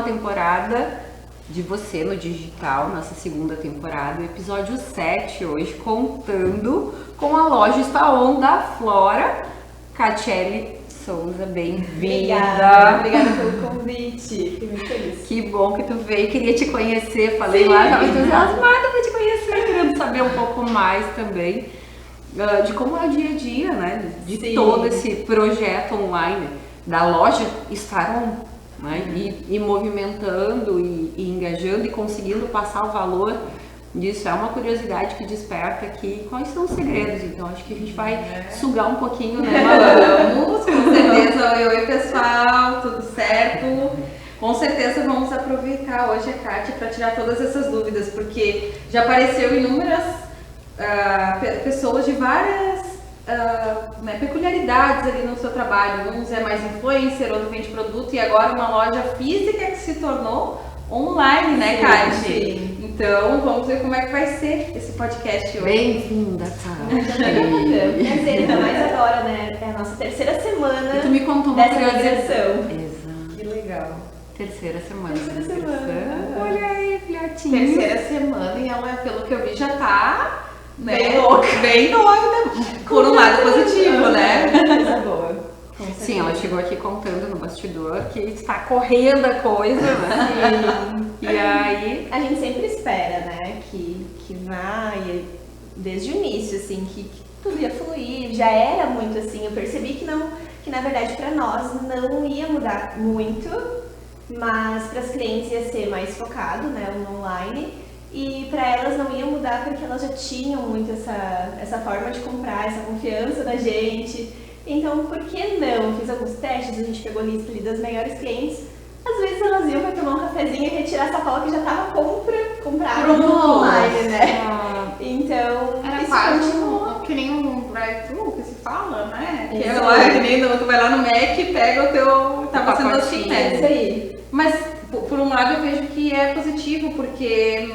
temporada de você no digital, nossa segunda temporada, episódio 7 hoje, contando com a loja Está On da Flora. Catiele Souza, bem-vinda. Obrigada pelo convite, fiquei muito feliz. Que bom que tu veio, queria te conhecer, falei lá, estava entusiasmada para te conhecer, querendo saber um pouco mais também de como é o dia a dia, né, de todo esse projeto online da loja Está On. Né? E movimentando e engajando e conseguindo passar o valor disso. É uma curiosidade que desperta aqui quais são os segredos. Então acho que a gente vai sugar um pouquinho, né? Vamos, com certeza. Oi pessoal, tudo certo? Com certeza vamos aproveitar hoje a Kátia para tirar todas essas dúvidas, porque já apareceu inúmeras pessoas de várias peculiaridades ali no seu trabalho. Uns é mais influencer, outro vende produto e agora uma loja física que se tornou online, né, Kátia? Então vamos ver como é que vai ser esse podcast hoje. Bem-vinda, Kátia. Prazer, ainda mais agora, né? É a nossa terceira semana. E tu me contou uma dessa migração. Exato. Que legal. Terceira semana. Terceira semana. Olha aí, filhotinho. Terceira semana e ela, pelo que eu vi, já tá bem louca. Bem doida. Por um lado positivo, né? Coisa boa. Sim, ela chegou aqui contando no bastidor que está correndo a coisa, né? E aí a gente sempre espera, né? Que vai desde o início, assim, que tudo ia fluir. Já era muito assim. Eu percebi que na verdade para nós não ia mudar muito, mas para as clientes ia ser mais focado, né? No online. E para elas não ia mudar porque elas já tinham muito essa forma de comprar, essa confiança da gente. Então, por que não? Fiz alguns testes, a gente pegou a lista ali das melhores clientes. Às vezes elas iam para tomar um cafezinho e retirar a sacola que já estava comprada no online, né? Então, era isso quase continuou. que nem um drive-thru que se fala, né? Que é lá, que nem tu vai lá no Mac e pega o teu... Tava sendo assim, né? Isso aí. Mas, por um lado, eu vejo que é positivo, porque...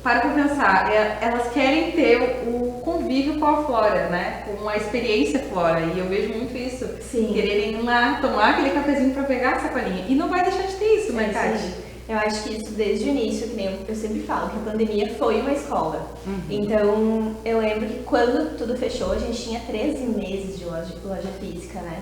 Para pensar, elas querem ter o convívio com a Flora, né? Com a experiência Flora. E eu vejo muito isso. Sim. Quererem ir lá tomar aquele cafezinho para pegar a sacolinha. E não vai deixar de ter isso, né, Kátia? Eu acho que isso desde o início, que nem eu sempre falo, que a pandemia foi uma escola. Então, eu lembro que quando tudo fechou, a gente tinha 13 meses de loja física, né?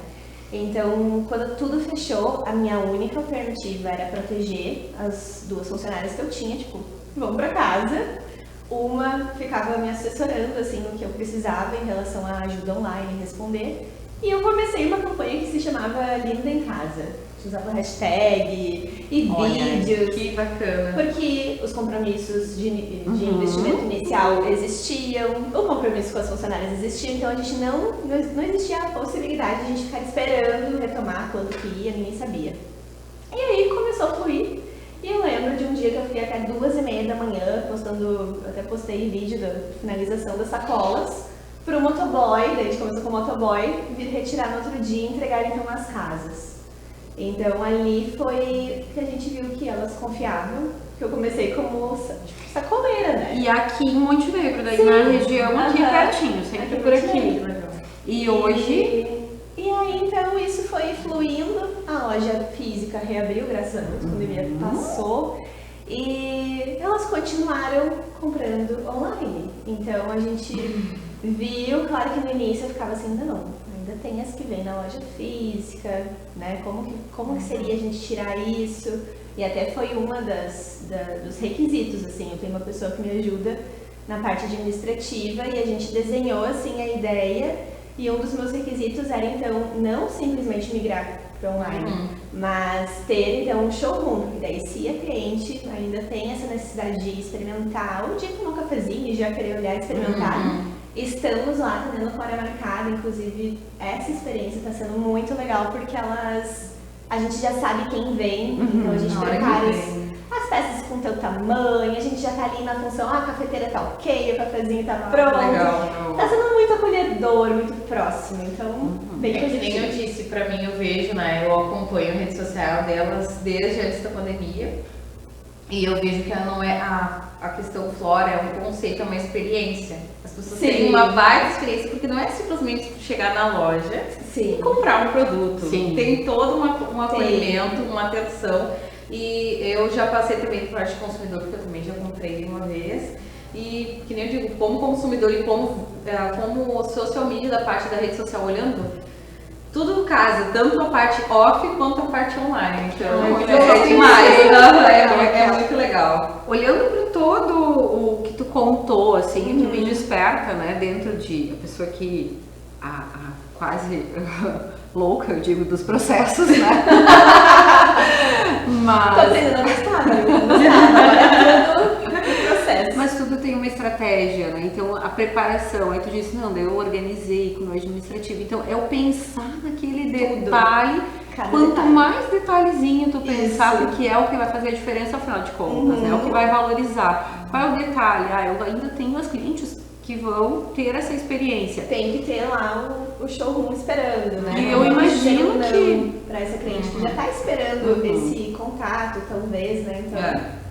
Então, quando tudo fechou, a minha única alternativa era proteger as duas funcionárias que eu tinha, tipo, vão pra casa. Uma ficava me assessorando, assim, no que eu precisava em relação à ajuda online, responder. E eu comecei uma campanha que se chamava Linda em Casa. Usava hashtag e vídeos. Que bacana. Porque os compromissos de investimento inicial existiam, o compromisso com as funcionárias existia, então a gente não existia a possibilidade de a gente ficar esperando retomar quando que ia, ninguém sabia. E aí começou a fluir. E eu lembro de um dia que eu fui até 2h30 da manhã, até postei vídeo da finalização das sacolas pro motoboy, daí a gente começou com o motoboy, vir retirar no outro dia e entregar então nas casas. Então ali foi que a gente viu que elas confiavam, que eu comecei como sacoleira, né? E aqui em Monte Negro, daí na região aqui pertinho, sempre por aqui. E hoje... E aí, então, isso foi fluindo, a loja física reabriu, graças a Deus, a pandemia passou, e elas continuaram comprando online. Então, a gente viu, claro que no início eu ficava assim, ainda tem as que vêm na loja física, né, como que seria a gente tirar isso? E até foi uma dos requisitos, assim, eu tenho uma pessoa que me ajuda na parte administrativa e a gente desenhou, assim, a ideia. E um dos meus requisitos era, então, não simplesmente migrar para online, mas ter, então, um showroom, porque daí se a cliente ainda tem essa necessidade de experimentar, um dia tomar um cafezinho e já querer olhar e experimentar, estamos lá, tendo fora marcada, inclusive essa experiência está sendo muito legal, porque a gente já sabe quem vem, então a gente prepara as peças com teu tamanho, a gente já tá ali na função, a cafeteira tá ok, o cafezinho tá pronto. Legal. Tá sendo muito acolhedor, muito próximo, então bem que nem eu disse, pra mim eu vejo, né, eu acompanho a rede social delas desde antes da pandemia e eu vejo que ela não é a questão Flora, é um conceito, é uma experiência. As pessoas têm uma baita experiência, porque não é simplesmente chegar na loja e comprar um produto. Tem todo um acolhimento, uma atenção. E eu já passei também por parte de consumidor, porque eu também já comprei uma vez. E, que nem eu digo, como consumidor e como social media da parte da rede social olhando, tudo casa, tanto a parte off quanto a parte online. Então, é demais, é muito legal. Olhando para todo o que tu contou, assim, que me desperta, né, dentro de a pessoa que quase louca, eu digo, dos processos, né? Mas... Tô aprendendo a gostar, agora é tudo processo. Mas tudo tem uma estratégia, né? Então, a preparação, aí tu disse, não, daí eu organizei com o meu administrativo. Então, é o pensar naquele detalhe. Quanto detalhe. mais detalhezinho tu pensar, porque é o que vai fazer a diferença, afinal de contas, né? É o que vai valorizar. Qual é o detalhe? Eu ainda tenho as clientes que vão ter essa experiência. Tem que ter lá o showroom esperando, né? E eu imagino que... Para essa cliente que já está esperando esse contato, talvez, né? Então...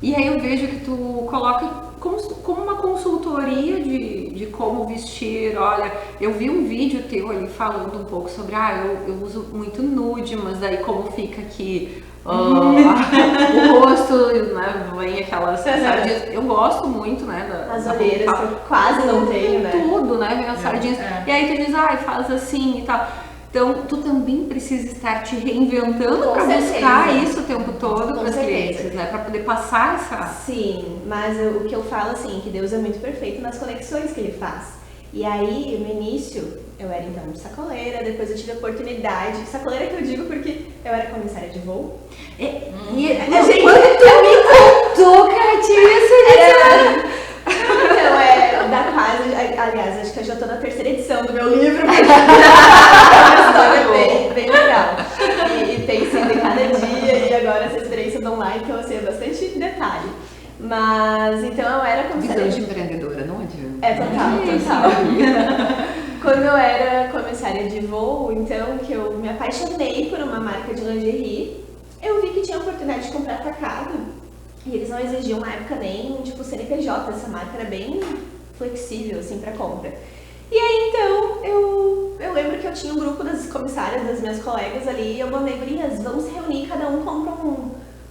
E aí eu vejo que tu coloca como uma consultoria de como vestir. Olha, eu vi um vídeo teu ali falando um pouco sobre, eu uso muito nude, mas daí como fica aqui o rosto, né, vem aquelas sardinhas. Eu gosto muito, né, as olheiras que eu quase não tenho, né? Tudo, né, vem as sardinhas. E aí tu diz, faz assim e tal. Então, tu também precisa estar te reinventando para buscar isso o tempo todo para as clientes, né? Para poder passar essa... Sim, mas o que eu falo assim, que Deus é muito perfeito nas conexões que Ele faz. E aí, no início, eu era então sacoleira, depois eu tive a oportunidade... Sacoleira que eu digo porque eu era comissária de voo. Gente, quando tu me contou, Katia, então, dá quase... Aliás, acho que eu já tô na 3ª edição do meu livro. A história é bem legal. E tem sido cada dia, e agora essa experiência do online, então assim, é bastante detalhe. Mas, então eu era comissária... Visão de empreendedora, não adianta. É total. Quando eu era comissária de voo, então, que eu me apaixonei por uma marca de lingerie, eu vi que tinha a oportunidade de comprar atacado. E eles não exigiam na época nem, tipo, CNPJ, essa marca era bem flexível, assim, pra compra. E aí, então, eu lembro que eu tinha um grupo das comissárias, das minhas colegas ali, e eu mandei, gurias, vamos se reunir, cada um compra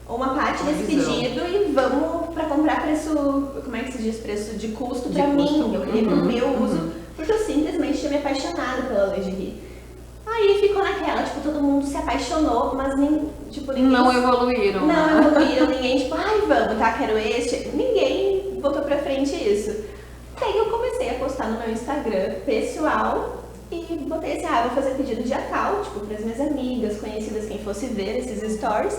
uma parte desse pedido e vamos pra comprar preço, como é que se diz, preço de custo pra mim, eu queria pro meu uso, porque eu simplesmente tinha me apaixonado pela lingerie. Aí ficou naquela, tipo, todo mundo se apaixonou, mas nem, tipo, ninguém... Não evoluíram. Não evoluíram, ninguém, tipo, vamos, tá, quero este. Ninguém botou pra frente isso. Daí eu comecei a postar no meu Instagram pessoal e botei assim, vou fazer pedido dia tal, tipo, pras minhas amigas, conhecidas, quem fosse ver esses stories,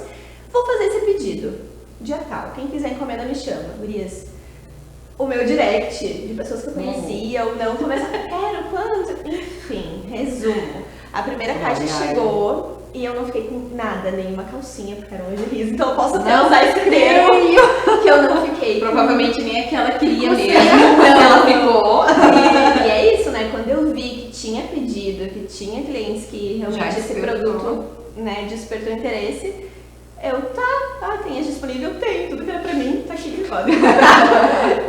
vou fazer esse pedido dia tal. Quem quiser encomenda me chama, gurias. O meu direct de pessoas que eu conhecia ou não começa, quero, quanto? Enfim, resumo. A primeira caixa chegou e eu não fiquei com nada, nenhuma calcinha, porque era um lingerie, então eu posso até usar esse termo que eu não fiquei. Provavelmente nem é que ela queria mesmo, não, ela ficou. E é isso, né? Quando eu vi que tinha pedido, que tinha clientes que realmente esse produto, né, despertou interesse, eu, tem disponível? Tem, tudo que era pra mim, tá aqui, pode.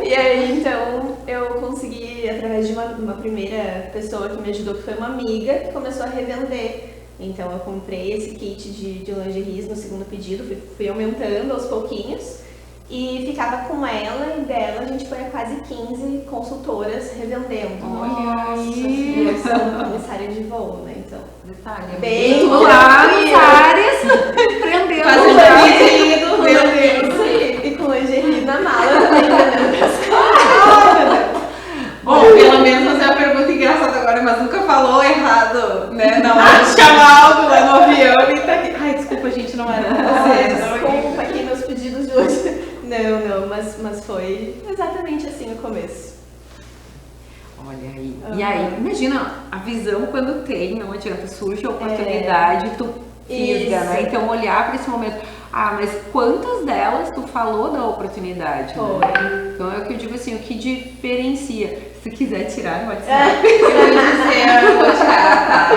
E aí, então, eu consegui, através de uma primeira pessoa que me ajudou, que foi uma amiga, que começou a revender. Então, eu comprei esse kit de lingeries no segundo pedido, fui aumentando aos pouquinhos. E ficava com ela e dela, a gente foi a quase 15 consultoras revendendo. Olha E eu sou comissária de voo, né? Então, detalhe, bem várias áreas, empreendendo. Fazendo pedido, isso aí. E com lingerie na mala também, vendendo pessoas. Bom, pelo menos fazer uma pergunta engraçada agora, mas nunca falou errado, né? Na hora de chamar algo lá no avião e tá aqui. Ai, desculpa, gente, não era você. Desculpa aqui meus pedidos de hoje. Não, mas foi exatamente assim no começo. Olha aí. E aí, imagina a visão quando tem, não adianta, surge a oportunidade, tu fisga, né? Então olhar para esse momento. Mas quantas delas tu falou da oportunidade? Foi. Né? Então é o que eu digo assim, o que diferencia. Se tu quiser tirar, pode tirar. Eu vou tirar, tá?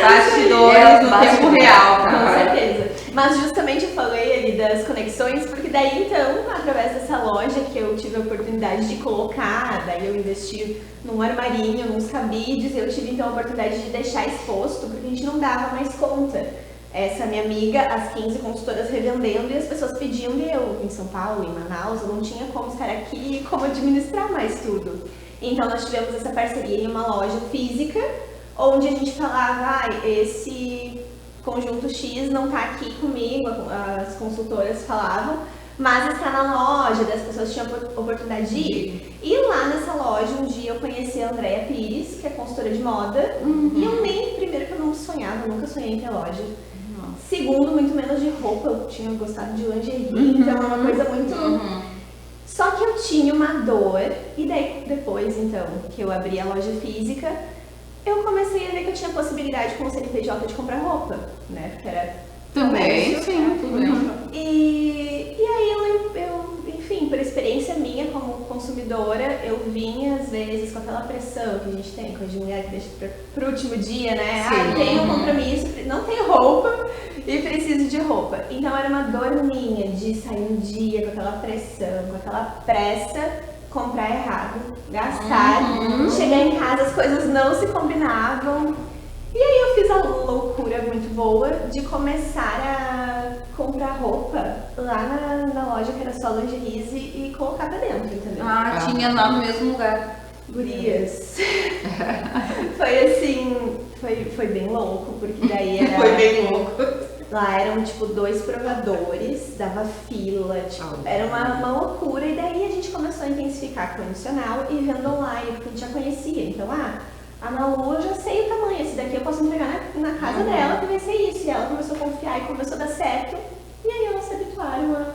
Bastidores no tempo real, tá? Com certeza. Mas justamente eu falei ali das conexões, porque daí então, através dessa loja que eu tive a oportunidade de colocar, daí eu investi num armarinho, nos cabides, eu tive então a oportunidade de deixar exposto, porque a gente não dava mais conta. essa minha amiga, as 15 consultoras revendendo e as pessoas pedindo, e eu em São Paulo, em Manaus, eu não tinha como estar aqui e como administrar mais tudo. Então nós tivemos essa parceria em uma loja física, onde a gente falava, esse conjunto X não está aqui comigo, as consultoras falavam, mas está na loja, das pessoas tinham oportunidade de ir. E lá nessa loja, um dia eu conheci a Andrea Pires, que é consultora de moda, e eu nem, primeiro que eu não sonhava, nunca sonhei em ter loja. Segundo, muito menos de roupa, eu tinha gostado de lingerie, então é uma coisa muito... Só que eu tinha uma dor, e daí depois, então, que eu abri a loja física, eu comecei a ver que eu tinha possibilidade com o CNPJ de comprar roupa, né? Porque era Também, comércio, sim, tudo bem. E aí eu, enfim, por experiência minha como consumidora, eu vinha às vezes com aquela pressão que a gente tem, coisa de mulher que deixa pro último dia, né? Sim. Tenho um compromisso, não tenho roupa e preciso de roupa. Então era uma dor minha de sair um dia com aquela pressão, com aquela pressa, comprar errado, gastar, chegar em casa, as coisas não se combinavam. E aí eu fiz a loucura muito boa de começar a comprar roupa lá na loja que era só lingeries e colocar pra dentro, entendeu? Tinha lá no mesmo lugar. Gurias. Foi assim, foi bem louco, porque daí era... Foi bem louco. Lá eram, tipo, 2 provadores, dava fila, tipo, era uma loucura. E daí a gente começou a intensificar condicional e venda online, porque a gente já conhecia. Então, a Malu, eu já sei o tamanho, esse daqui eu posso entregar na casa dela, que vai ser isso. E ela começou a confiar e começou a dar certo. E aí elas se habituaram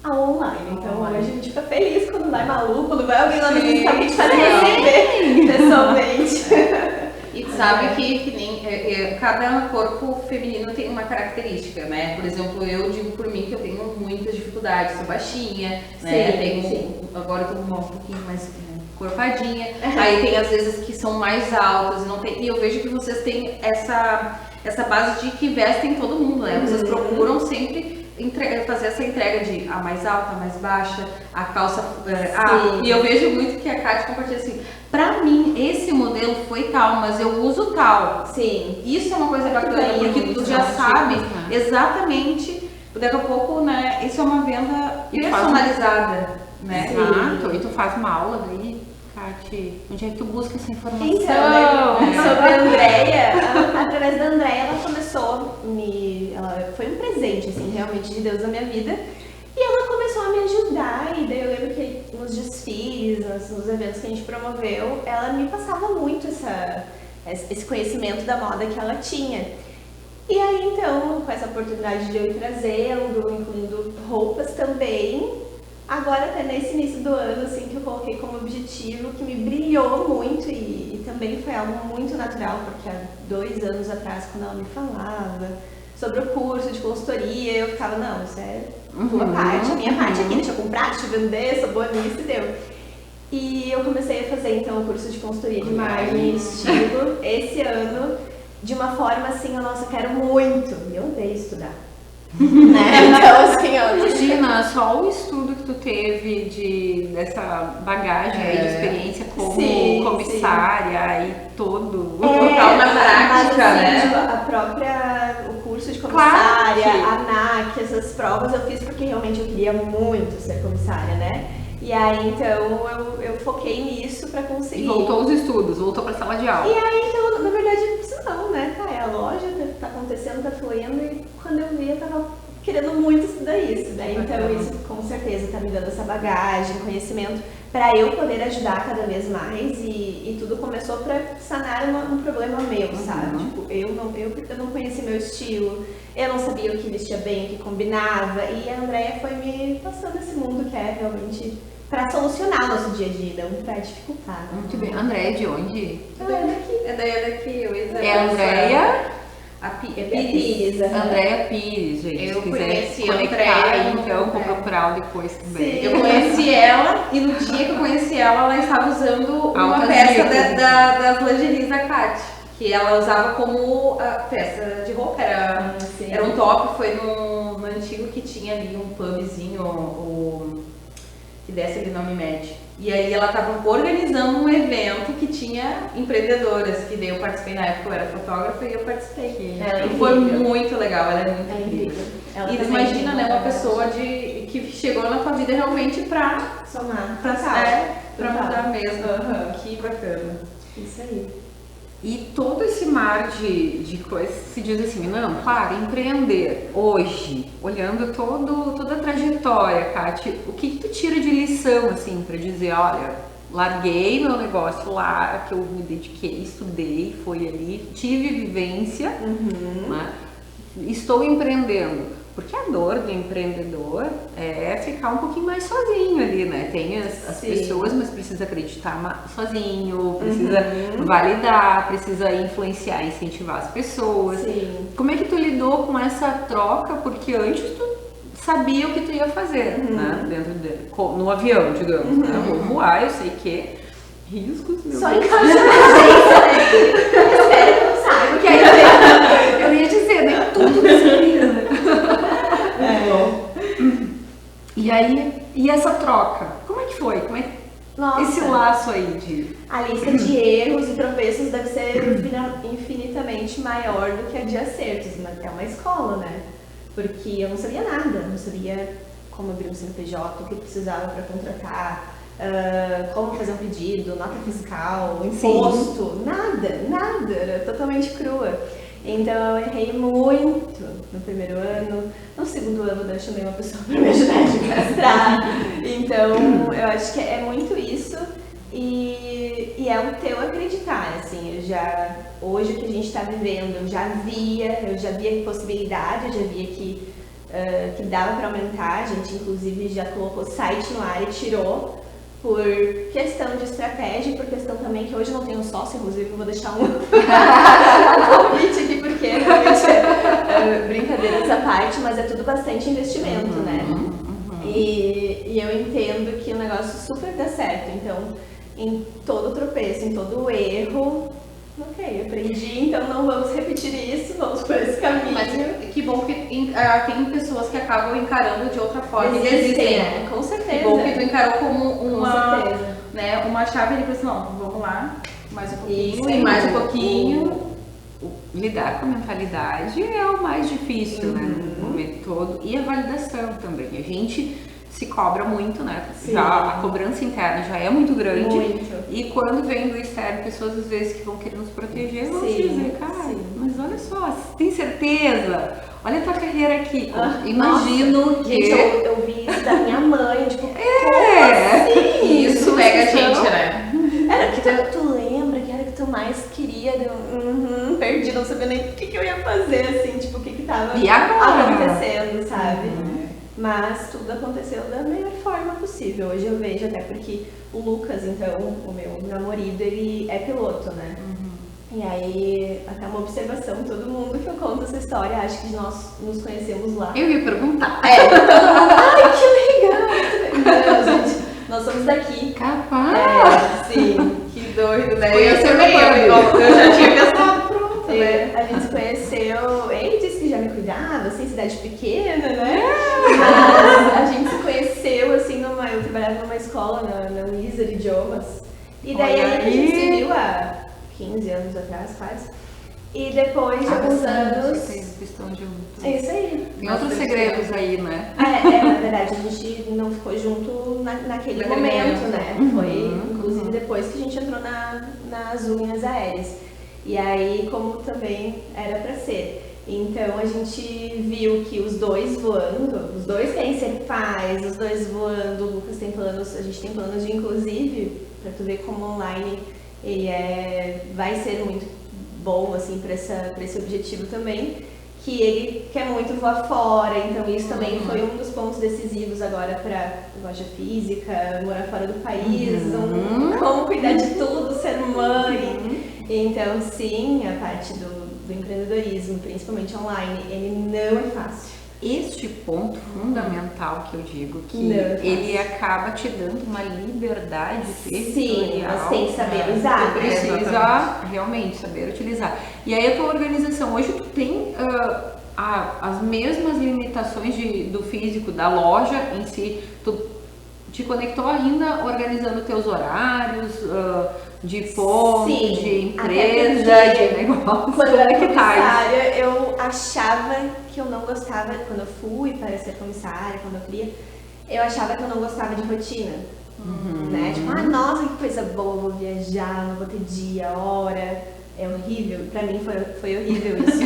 ao online. Então, hoje a gente fica feliz quando vai Malu, quando vai alguém lá no Instagram fazer receber pessoalmente. E tu sabe que nem cada corpo feminino tem uma característica, né? Por exemplo, eu digo por mim que eu tenho muitas dificuldades, sou baixinha, né? Agora eu tô um pouquinho mais encorpadinha. Aí tem às vezes que são mais altas e não tem. E eu vejo que vocês têm essa base de que vestem todo mundo, né? Vocês procuram sempre fazer essa entrega de a mais alta, a mais baixa, a calça. E eu vejo muito que a Kátia compartilha assim. Pra mim, esse modelo foi tal, mas eu uso tal. Sim. Isso é uma coisa bacana, porque tu já sabe exatamente. Daqui a pouco, né? Isso é uma venda personalizada, né? Exato. E tu faz uma aula daí, Kátia, onde é que tu busca essa informação? Então, sobre a Andrea, através da Andrea, ela começou ela foi um presente, assim, realmente de Deus na minha vida. E ela começou a me ajudar, e daí eu lembro que nos desfiles, nos eventos que a gente promoveu, ela me passava muito esse conhecimento da moda que ela tinha. E aí então, com essa oportunidade de eu ir trazendo, incluindo roupas também, agora até nesse início do ano, assim, que eu coloquei como objetivo, que me brilhou muito e também foi algo muito natural, porque há 2 anos atrás, quando ela me falava sobre o curso de consultoria, eu ficava, não, isso é tua parte, a minha parte aqui, deixa eu comprar, deixa eu vender, sou boa nisso, e deu. E eu comecei a fazer, então, o curso de consultoria de imagem e estilo esse ano, de uma forma assim, nossa, eu quero muito, e eu odeio estudar. Né? Então, assim, imagina, só o estudo que tu teve dessa bagagem aí de experiência como comissária e todo total na prática, mas, assim, né? O curso de comissária, a ANAC, essas provas eu fiz porque realmente eu queria muito ser comissária, né? E aí, então, eu foquei nisso pra conseguir. E voltou aos estudos, voltou pra sala de aula. E aí, então, na verdade, isso não, né? É a loja, tá acontecendo, tá fluindo, e quando eu vi, eu tava querendo muito estudar isso. Daí, então, isso com certeza tá me dando essa bagagem, conhecimento, pra eu poder ajudar cada vez mais. E tudo começou pra sanar um problema meu, sabe? Tipo, eu não conhecia meu estilo, eu não sabia o que vestia bem, o que combinava, e a Andrea foi me passando esse mundo que é realmente pra solucionar o nosso dia a dia, não pra dificultar. Muito bem. Andrea, de onde? É daqui, eu ia É a Andrea? Pires. Andrea Pires, gente. Eu se quiser conheci a conectar, Andrea, então, vou procurar depois também. Eu conheci ela e no dia que eu conheci ela estava usando uma Altas peça dicas. das lingeries da Kátia, que ela usava como a peça de roupa, era um top, foi no antigo que tinha ali um pubzinho, que dessa ali na Unimed. E aí ela estava organizando um evento que tinha empreendedoras, que daí eu participei na época, eu era fotógrafa e eu participei. E foi muito legal, ela é muito incrível. E imagina, né, uma pessoa que chegou na tua vida realmente pra somar, pra mudar mesmo. Que bacana. Isso aí. E todo esse mar de coisas se diz assim, não, claro, empreender hoje, olhando toda a trajetória, Kátia, o que tu tira de lição, assim, para dizer, olha, larguei meu negócio lá, que eu me dediquei, estudei, foi ali, tive vivência, né? Estou empreendendo. Porque a dor do empreendedor é ficar um pouquinho mais sozinho ali, né? Tem as pessoas, mas precisa acreditar sozinho, precisa validar, precisa influenciar, incentivar as pessoas. Sim. Como é que tu lidou com essa troca? Porque antes tu sabia o que tu ia fazer, né? Dentro no avião, digamos. Né? Vou voar, eu sei que riscos, meu Só Deus. em caso de emergência, né? Espero que não saiba, porque aí eu ia dizer, nem tudo nessa vida, né? E aí, e essa troca? Como é que foi? Como é que Nossa. Esse laço aí de... A lista de erros e tropeços deve ser infinitamente maior do que a de acertos. É uma escola, né? Porque eu não sabia nada. Não sabia como abrir um CNPJ, o que precisava para contratar, como fazer um pedido, nota fiscal, imposto. Nada. Era totalmente crua. Então eu errei muito no primeiro ano. No segundo ano eu chamei uma pessoa para me ajudar a administrar. Então eu acho que é muito isso. E é o teu acreditar, assim, hoje o que a gente está vivendo, eu já via possibilidade, eu já via que dava para aumentar. A gente inclusive já colocou site no ar e tirou por questão de estratégia e por questão também que hoje não tenho sócio, inclusive eu vou deixar um convite aqui porque realmente brincadeiras à parte, mas é tudo bastante investimento, né? E eu entendo que o negócio super dá certo, então em todo tropeço, em todo erro, ok, aprendi, então não vamos repetir isso, vamos por esse caminho. Mas que bom que tem pessoas que acabam encarando de outra forma. Existem, né? Com certeza. Que bom que tu encarou como uma chave ali para assim, não, vamos lá, mais um pouquinho, e mais um pouquinho. Lidar com a mentalidade é o mais difícil, né, no momento todo. E a validação também. A gente se cobra muito, né? Já a cobrança interna já é muito grande. E quando vem do externo, pessoas às vezes que vão querer nos proteger, vão dizer, cara, mas olha só, tem certeza? Olha a tua carreira aqui. Imagino que... Gente, eu vi isso da minha mãe, tipo, assim? Isso pega a gente, né? Era que tu lembra que era que tu mais queria, perdi, não sabia nem o que eu ia fazer, assim, tipo, o que tava acontecendo, sabe? Mas tudo aconteceu da melhor forma possível. Hoje eu vejo, até porque o Lucas, então, o meu namorado, ele é piloto, né? E aí, até uma observação, todo mundo que eu conto essa história acha que nós nos conhecemos lá. Eu ia perguntar. Todo mundo, ai, que legal! Não, gente, nós somos daqui. Capaz! Sim. Que doido, né? Eu já tinha pensado, pronto, né? A gente se conheceu, ele disse que já me cuidava, assim, cidade pequena, né? Mas a gente se conheceu, assim, eu trabalhava numa escola na Luísa de Idiomas. E daí a gente se viu há 15 anos atrás, quase. E depois de alguns anos... Vocês estão juntos. É isso aí. Tem outros segredos aí, né? Na verdade, a gente não ficou junto naquele momento, né? Foi, inclusive, depois que a gente entrou nas unhas aéreas. E aí, como também era pra ser. Então, a gente viu que os dois voando, os dois querem ser pais, os dois voando, o Lucas tem planos, a gente tem planos de, inclusive, pra tu ver como online ele vai ser muito bom, assim, pra esse objetivo também, que ele quer muito voar fora, então isso também foi um dos pontos decisivos agora pra loja física, morar fora do país, como cuidar de tudo, ser mãe. Então, sim, a parte do empreendedorismo, principalmente online, ele não é fácil. Este ponto fundamental que eu digo, que ele acaba te dando uma liberdade territorial. Sim, mas tem que saber usar. Tu precisa realmente saber utilizar. E aí a tua organização, hoje tu tem as mesmas limitações do físico, da loja em si, tu te conectou ainda organizando teus horários, de ponto, Sim, de empresa, de negócio? Quando eu era Como é que tá isso? comissária, eu achava que eu não gostava, quando eu fui para ser comissária, quando eu queria, eu achava que eu não gostava de rotina. Né? Tipo, nossa, que coisa boa, vou viajar, não vou ter dia, hora. É horrível, pra mim foi horrível isso.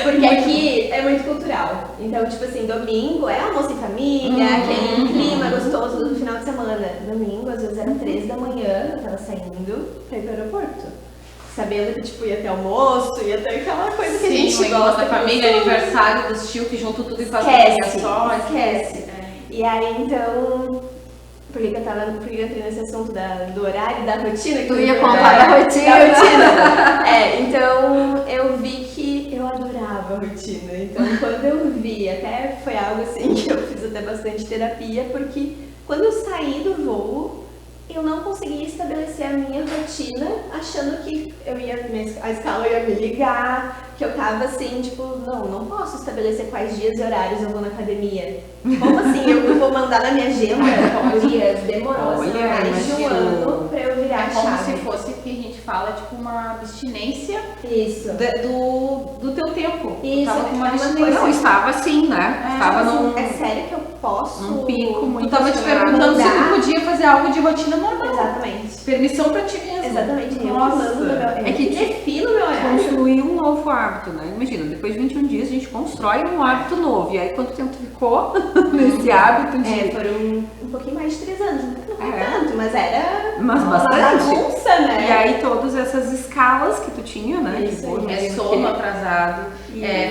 Porque aqui é muito cultural. Então, tipo assim, domingo é almoço em família, aquele clima gostoso do final de semana. Domingo, às vezes era 3 da manhã, eu tava saindo pra ir pro aeroporto. Sabendo que, tipo, ia ter almoço, ia ter aquela coisa que a gente gosta. Da família, aniversário dos tios, que juntam tudo e fazem Esquece, só. esquece. E aí, então... Por que eu entrei nesse assunto do horário, da rotina? Tu ia contar da rotina. Então eu vi que eu adorava a rotina. Então quando eu vi, até foi algo assim que eu fiz até bastante terapia, porque quando eu saí do voo, eu não conseguia estabelecer a minha rotina, achando que a escala ia me ligar, que eu tava assim, tipo, não posso estabelecer quais dias e horários eu vou na academia. Como assim? Eu vou mandar na minha agenda? Demorou mais de um ano pra eu virar a como chave. se fosse que a gente fala, tipo, uma abstinência Isso. do teu tempo. Isso, Tava com uma é uma abstinência. Não, estava assim, né? Estava num... É sério que eu posso... Um pico muito Tu tava te acelerado. perguntando se tu podia fazer algo de rotina normal. Exatamente. Permissão pra ti mesmo. Exatamente. Nossa. É que defino o meu horário. Construir um novo hábito, né? Imagina, depois de 21 dias a gente constrói um hábito novo. E aí quanto tempo tu ficou nesse hábito de... Foram um pouquinho mais de 3 anos. Não foi tanto, mas era Mas uma bastante. bagunça, né? E aí todas essas escalas que tu tinha, né? Isso Tipo, aí. É sono atrasado,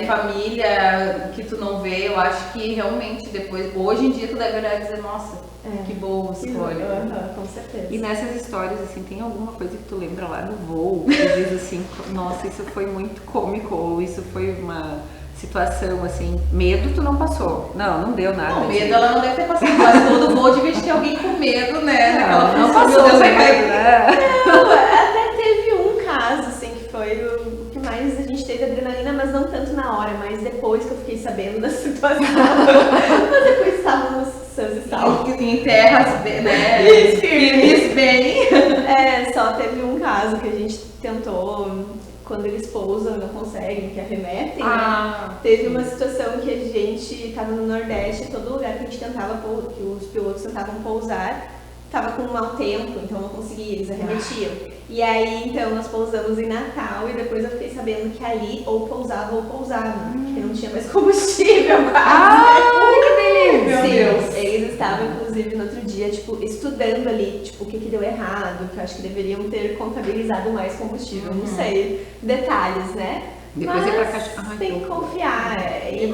família que tu não vê, eu acho que realmente depois, hoje em dia tu deve olhar e dizer, nossa, que boa escolha. Com certeza. E nessas histórias, assim, tem alguma coisa que tu lembra lá do voo, que tu diz assim, nossa, isso foi muito cômico, ou isso foi uma situação, assim, medo tu não passou. Não deu nada. Não, medo ela não deve ter passado, mas todo voo devia ter alguém com medo, né? Não passou medo, né? Não, até teve um caso, assim, que foi o que mais a gente teve adrenalina, mas não tanto na hora, mas depois que eu fiquei sabendo da situação. Mas depois estávamos sãos e salvos. Em terras, né? Firmes, bem. Só teve um caso que a gente tentou, quando eles pousam e não conseguem, que arremetem, né? Teve uma situação que a gente estava no Nordeste, todo lugar que a gente tentava, que os pilotos tentavam pousar, tava com um mau tempo, então não conseguia, eles arremetiam. E aí, então, nós pousamos em Natal e depois eu fiquei sabendo que ali ou pousava, porque não tinha mais combustível. Que delícia! Sim, Deus. eles estavam, inclusive, no outro dia, tipo, estudando ali, tipo, o que deu errado, que eu acho que deveriam ter contabilizado mais combustível, não sei, detalhes, né? Depois ir pra caixa. Tem que confiar. E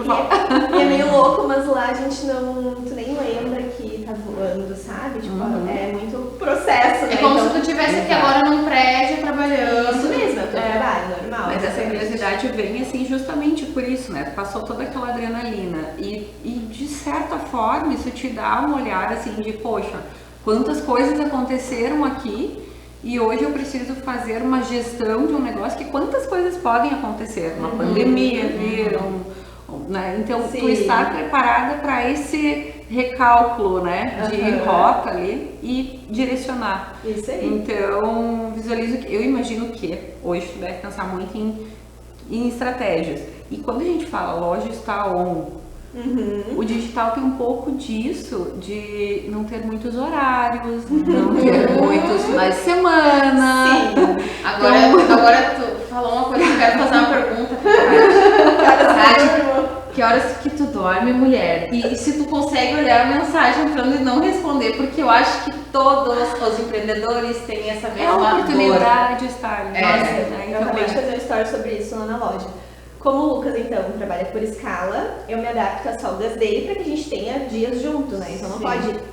é meio louco, mas lá a gente tu nem lembra que tá voando, sabe? Tipo, é muito processo, né? É como Então, se tu estivesse aqui agora num prédio trabalhando. Isso mesmo, é o teu trabalho normal. Mas essa exatamente. curiosidade vem assim justamente por isso, né? Tu passou toda aquela adrenalina e de certa forma isso te dá uma olhada assim de, poxa, quantas coisas aconteceram aqui e hoje eu preciso fazer uma gestão de um negócio que quantas coisas podem acontecer, uma pandemia, né? Então Sim. tu estar preparada para esse recálculo, né, de rota ali e direcionar. Isso aí. Então, visualizo que eu imagino que hoje tu deve pensar muito em estratégias. E quando a gente fala loja está on, o digital tem um pouco disso, de não ter muitos horários, não ter muitos finais de semana. Sim. Agora tu falou uma coisa que eu quero fazer uma pergunta pra Tati. Que horas que tu dorme, mulher? E se tu consegue olhar a mensagem entrando e não responder, porque eu acho que todos os empreendedores têm essa É mesma uma dor. oportunidade estar ali. Eu Então, acabei de fazer uma história sobre isso lá na loja. Como o Lucas, então, trabalha por escala, eu me adapto às folgas dele para que a gente tenha dias junto, né? Então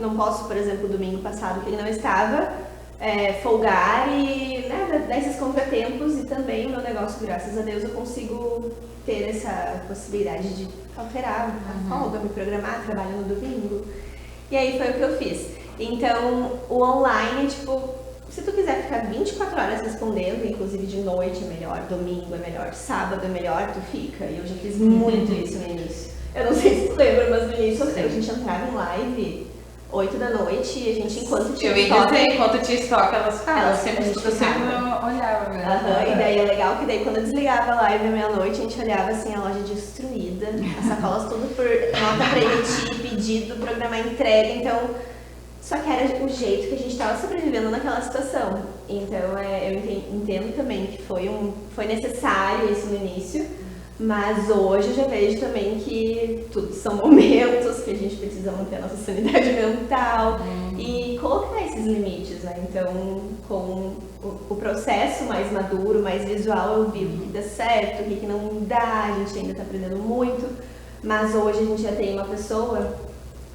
não posso, por exemplo, domingo passado que ele não estava, folgar e dar esses contratempos, e também o meu negócio, graças a Deus, eu consigo ter essa possibilidade de alterar a folga, me programar, trabalho no domingo. E aí foi o que eu fiz. Então, o online, tipo, se tu quiser ficar 24 horas respondendo, inclusive de noite é melhor, domingo é melhor, sábado é melhor, tu fica. E eu já fiz muito isso no início. Eu não sei se tu lembra, mas no início a gente entrava em live 8 da noite e a gente, enquanto tinha Eu ia estoque... dizer, enquanto tinha estoque, elas ficavam. Elas Eu sempre olhava mesmo. E daí é legal que daí quando eu desligava a live à meia-noite, a gente olhava assim, a loja destruída, as sacolas tudo por nota pra emitir, pedido, programar entrega, então... Só que era o jeito que a gente estava sobrevivendo naquela situação. Então eu entendo também que foi necessário isso no início, mas hoje eu já vejo também que tudo são momentos que a gente precisa manter a nossa sanidade mental e colocar esses limites, né? Então, com o processo mais maduro, mais visual, eu vi o que dá certo, o que não dá, a gente ainda está aprendendo muito, mas hoje a gente já tem uma pessoa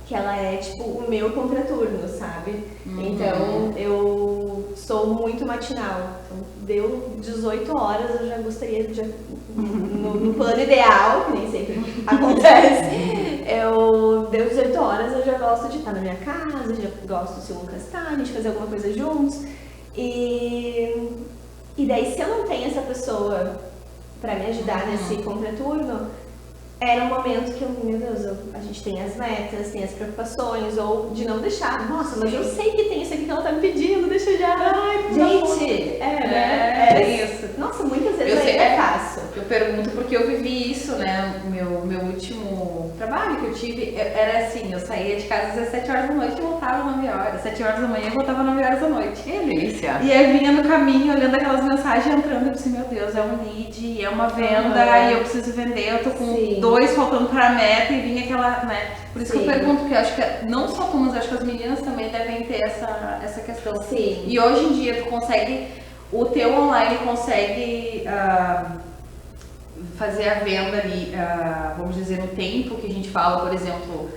que ela é tipo o meu contraturno, sabe? Então eu sou muito matinal. Então, deu 18 horas, eu já gostaria de. No plano ideal, que nem sempre acontece, deu 18 horas, eu já gosto de estar na minha casa, já gosto se o Lucas tá, a gente fazer alguma coisa juntos. E daí, se eu não tenho essa pessoa pra me ajudar nesse contraturno, era um momento que meu Deus, a gente tem as metas, tem as preocupações, ou de não deixar. Nossa, mas eu sei que tem isso aqui que ela tá me pedindo, deixa eu já. Ai, gente, é isso. Nossa, muitas vezes é fácil. Eu pergunto porque eu vivi isso, né? Meu último trabalho que eu tive era assim, eu saía de casa às 17 horas da noite e voltava 9 horas. 7 horas da manhã e voltava 9 horas da noite. Que delícia! E aí vinha no caminho, olhando aquelas mensagens, entrando, eu pensei, meu Deus, é um lead, é uma venda, e eu preciso vender, eu tô com 2 faltando pra meta e vinha aquela, né? Por isso que eu pergunto, porque eu acho que não só tu, mas acho que as meninas também devem ter essa questão. Sim. E hoje em dia tu consegue, o teu online consegue fazer a venda ali, vamos dizer, no tempo que a gente fala, por exemplo,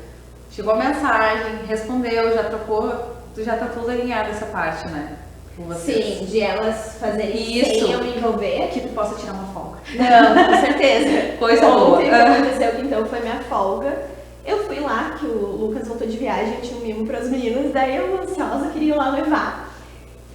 chegou a mensagem, respondeu, já trocou, tu já tá tudo alinhado essa parte, né? Sim, de elas fazerem isso, sem eu me envolver. Que tu possa tirar uma folga. Não, com certeza. Coisa boa. Ontem que aconteceu, que então foi minha folga. Eu fui lá, que o Lucas voltou de viagem, eu tinha um mimo para as meninas, daí eu ansiosa queria ir lá levar.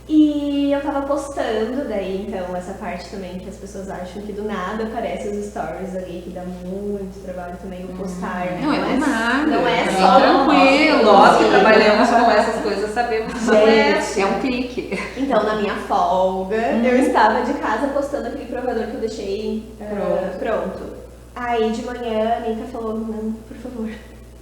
E eu tava postando, daí então essa parte também que as pessoas acham que do nada aparece os stories ali, que dá muito trabalho também o postar. Não é nada. Não é Tá só tranquilo. Nós que trabalhamos com essas coisas sabemos que não é. É um clique. Então, na minha folga, eu estava de casa postando aquele provador que eu deixei pronto. Aí de manhã a Nica falou, não, por favor,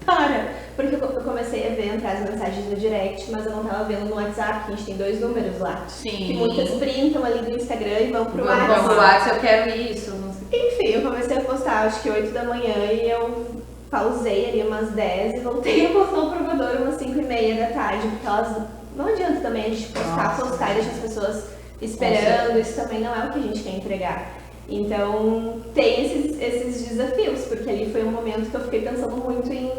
para. Porque eu comecei a ver, entrar as mensagens no direct, mas eu não estava vendo no WhatsApp, que a gente tem 2 números lá. Sim. Que muitas printam ali do Instagram e vão pro WhatsApp. WhatsApp. Pro WhatsApp, eu quero isso, não sei. Enfim, eu comecei a postar, acho que 8 da manhã, e eu pausei ali umas 10 e voltei a postar o provador umas 5h30 da tarde, porque elas... Não adianta também a gente postar e deixar as pessoas esperando, isso também não é o que a gente quer entregar. Então, tem esses desafios, porque ali foi um momento que eu fiquei pensando muito em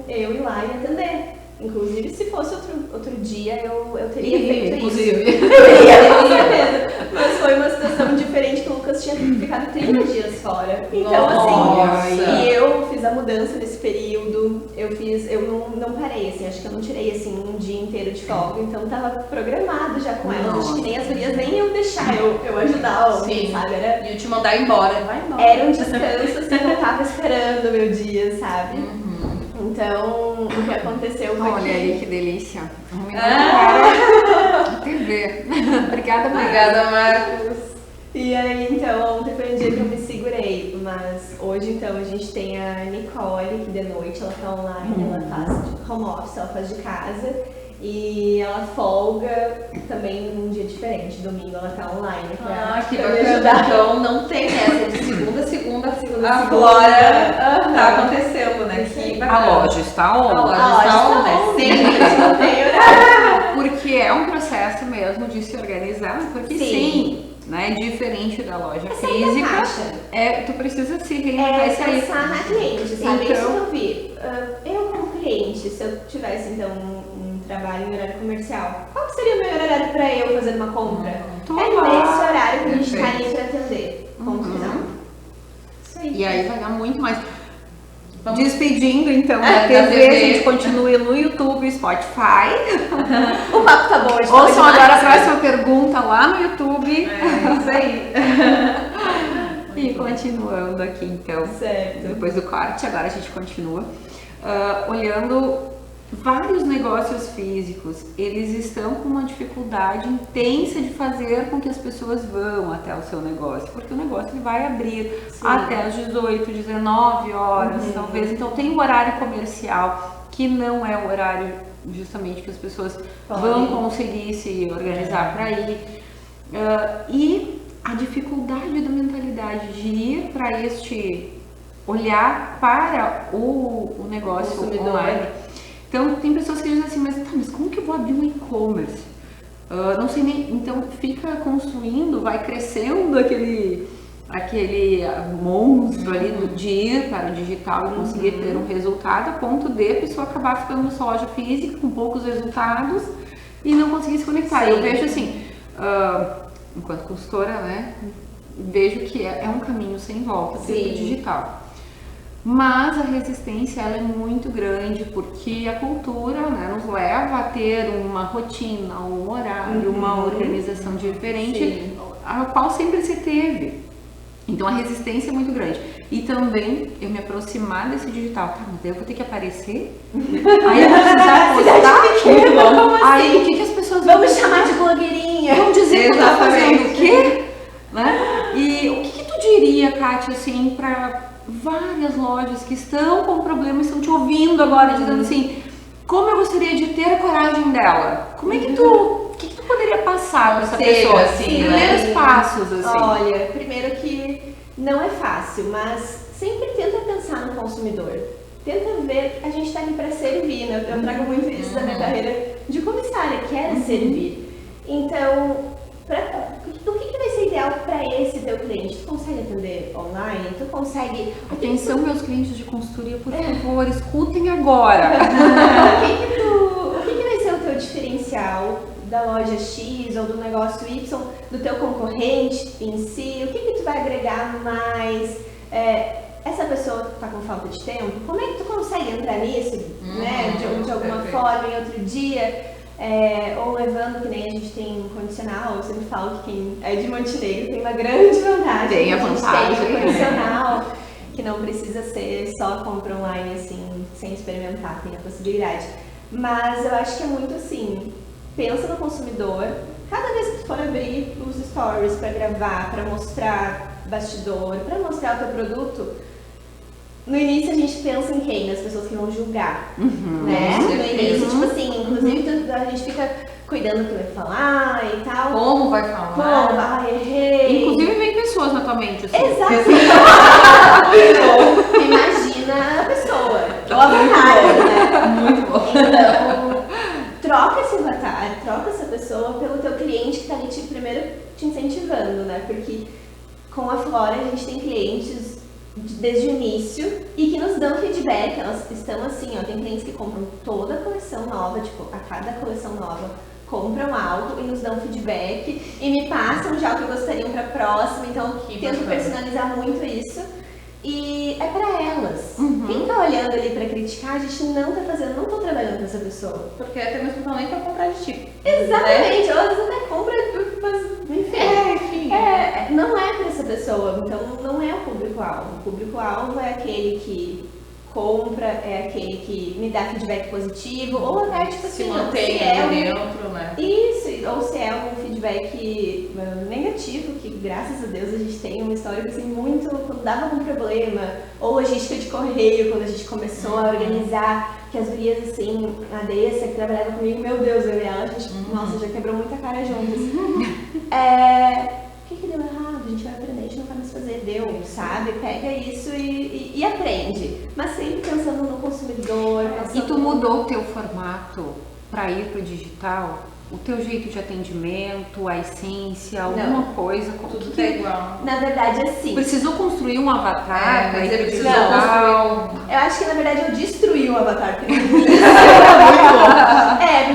eu ir lá e atender. Inclusive, se fosse outro dia, eu teria feito isso. Eu teria, com certeza. Mas foi uma situação diferente, que o Lucas tinha ficado 30 dias fora. Então, assim, e eu fiz a mudança nesse período, eu não parei, assim, acho que eu não tirei, assim, um dia inteiro de folga, então tava programado já com elas, acho que nem as gurias nem iam deixar eu ajudar ontem, sabe? E te mandar embora, vai embora. Era um descanso, assim, que eu tava esperando o meu dia, sabe? Então, o que aconteceu foi Olha aí que delícia. TV. Obrigada, Marcos. Obrigada, Marcos. E aí, então, ontem foi um dia que eu me segurei, mas hoje, então, a gente tem a Nicole, que de noite ela tá online, ela faz home office, ela faz de casa, e ela folga também num dia diferente, domingo ela tá online que pra me bacana. ajudar. Então, não tem essa de segunda, agora tá acontecendo, né? Que A loja está on. A loja está on, né? Sempre. Não tem horário. Porque é um processo mesmo de se organizar, porque sim, né? Diferente da loja física, tu precisa se reinventar e sair. Pensar na cliente, sabe? Então, isso eu vi. Eu como cliente, se eu tivesse então um trabalho em horário comercial, qual seria o melhor horário para eu fazer uma compra? É nesse horário que a gente está ali para atender. Ponto final. Isso aí. E aí vai dar muito mais. Despedindo então da TV, a gente continua no YouTube, Spotify. O papo tá bom, a gente Ouçam agora a próxima pergunta lá no YouTube. Isso aí. E continuando aqui então. Certo. Depois do corte, agora a gente continua. Olhando vários negócios físicos, eles estão com uma dificuldade intensa de fazer com que as pessoas vão até o seu negócio, porque o negócio ele vai abrir até às 18, 19 horas, talvez. Então tem o horário comercial, que não é o horário justamente que as pessoas vão conseguir se organizar para ir. E a dificuldade da mentalidade de ir para olhar para o negócio online. Então, tem pessoas que dizem assim, mas como que eu vou abrir um e-commerce? Não sei nem... Então, fica construindo, vai crescendo aquele monstro ali de ir para o digital e conseguir ter um resultado, a ponto de a pessoa acabar ficando na sua loja física com poucos resultados e não conseguir se conectar. Eu vejo assim, enquanto consultora, né, vejo que é um caminho sem volta para o digital. Mas a resistência ela é muito grande, porque a cultura, né, nos leva a ter uma rotina, um horário, uma organização diferente, a qual sempre se teve. Então a resistência é muito grande. E também eu me aproximar desse digital. Tá, mas daí eu vou ter que aparecer? Aí eu vou precisar postar? Aí o que as pessoas vão me chamar de blogueirinha? Vão dizer que eu tô fazendo o quê? Né? E o que tu diria, Kátia, assim, para várias lojas que estão com problema, estão te ouvindo agora, dizendo assim, como eu gostaria de ter a coragem dela? Como é que o que tu poderia passar para essa pessoa? Assim, primeiros passos, assim. Olha, primeiro que não é fácil, mas sempre tenta pensar no consumidor. Tenta ver, a gente está aqui para servir, né? Eu trago muito isso da minha carreira de comissária, que era servir. Então, o que vai ser ideal para esse teu cliente? Tu consegue atender online? Tu consegue... Atenção, meus clientes de consultoria, por favor, escutem agora. O que vai ser o teu diferencial da loja X ou do negócio Y, do teu concorrente em si? O que tu vai agregar mais? Essa pessoa está com falta de tempo, como é que tu consegue entrar nisso, né? De alguma forma, em outro dia? Ou levando, que nem a gente tem um condicional, eu sempre falo que quem é de Montenegro tem uma grande vantagem. Tem a vantagem. Tem um condicional, que não precisa ser só compra online, assim, sem experimentar, tem a possibilidade. Mas eu acho que é muito assim, pensa no consumidor, cada vez que tu for abrir os stories para gravar, para mostrar bastidor, para mostrar o teu produto, no início a gente pensa em quem? Nas pessoas que vão julgar, né? No início, tipo assim, inclusive a gente fica cuidando do que vai falar e tal. Como vai falar? Errei. Inclusive vem pessoas na tua mente, assim. Exatamente. Imagina a pessoa. Ou a vontade, né? Muito bom. Então, troca esse avatar, troca essa pessoa pelo teu cliente que tá ali primeiro te incentivando, né? Porque com a Flora a gente tem clientes desde o início e que nos dão feedback. Elas estão assim, ó, tem clientes que compram toda a coleção nova, tipo, a cada coleção nova compram algo e nos dão feedback e me passam já o que gostariam para próxima. Então tento personalizar muito isso e é para elas. Quem tá olhando ali para criticar, a gente não tá fazendo, não tô trabalhando com essa pessoa, porque até mesmo não nem para comprar de ti. Exatamente, ou às vezes até compra, mas enfim. Não é para essa pessoa, então não é o público-alvo. O público-alvo é aquele que compra, é aquele que me dá feedback positivo, ou até tipo assim, se mantém dentro, né? Isso, ou se é um feedback negativo, que graças a Deus a gente tem uma história assim muito, quando dava algum problema, ou logística de correio, quando a gente começou a organizar, que as gurias assim, a Dessa que trabalhava comigo, meu Deus, eu e ela, a gente, nossa, já quebrou muita cara juntas. O que deu errado? A gente vai aprender, a gente não vai mais fazer, deu, sabe? Pega isso e aprende. Mas sempre pensando no consumidor. E tu mudou o teu formato para ir pro digital? O teu jeito de atendimento, a essência, alguma coisa? Tudo é igual. Na verdade, assim. Precisou construir um avatar para ir pro precisou digital? Eu acho que na verdade eu destruí o avatar. Porque no início,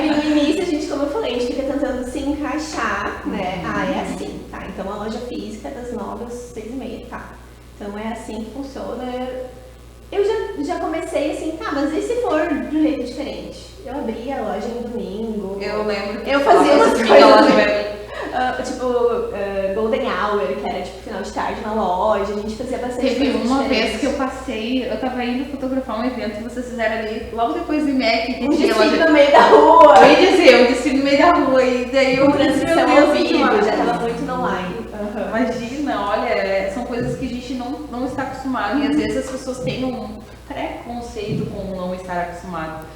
porque no início a gente, como eu falei, a gente fica tentando se encaixar, né? É assim, tá? Então a loja física é das 9 às 6h30, tá? Então é assim que funciona. Eu já comecei assim, tá, mas e se for de um jeito diferente? Eu abri a loja no domingo. Eu lembro que eu fazia umas coisas tipo Golden Hour, que era tipo final de tarde na loja. loja, a gente fazia bastante Teve coisa uma diferente. vez que eu passei, eu tava indo fotografar um evento que vocês fizeram ali, logo depois do IMEC, que Um tinha desfile loja. no meio da rua, Eu ia dizer, um desfile no meio da rua, e daí eu com transmissão meu ao Deus, que vivo, já maravilha. tava muito no online. Imagina, olha, são coisas que a gente não está acostumado, e às vezes as pessoas têm um preconceito com não estar acostumado.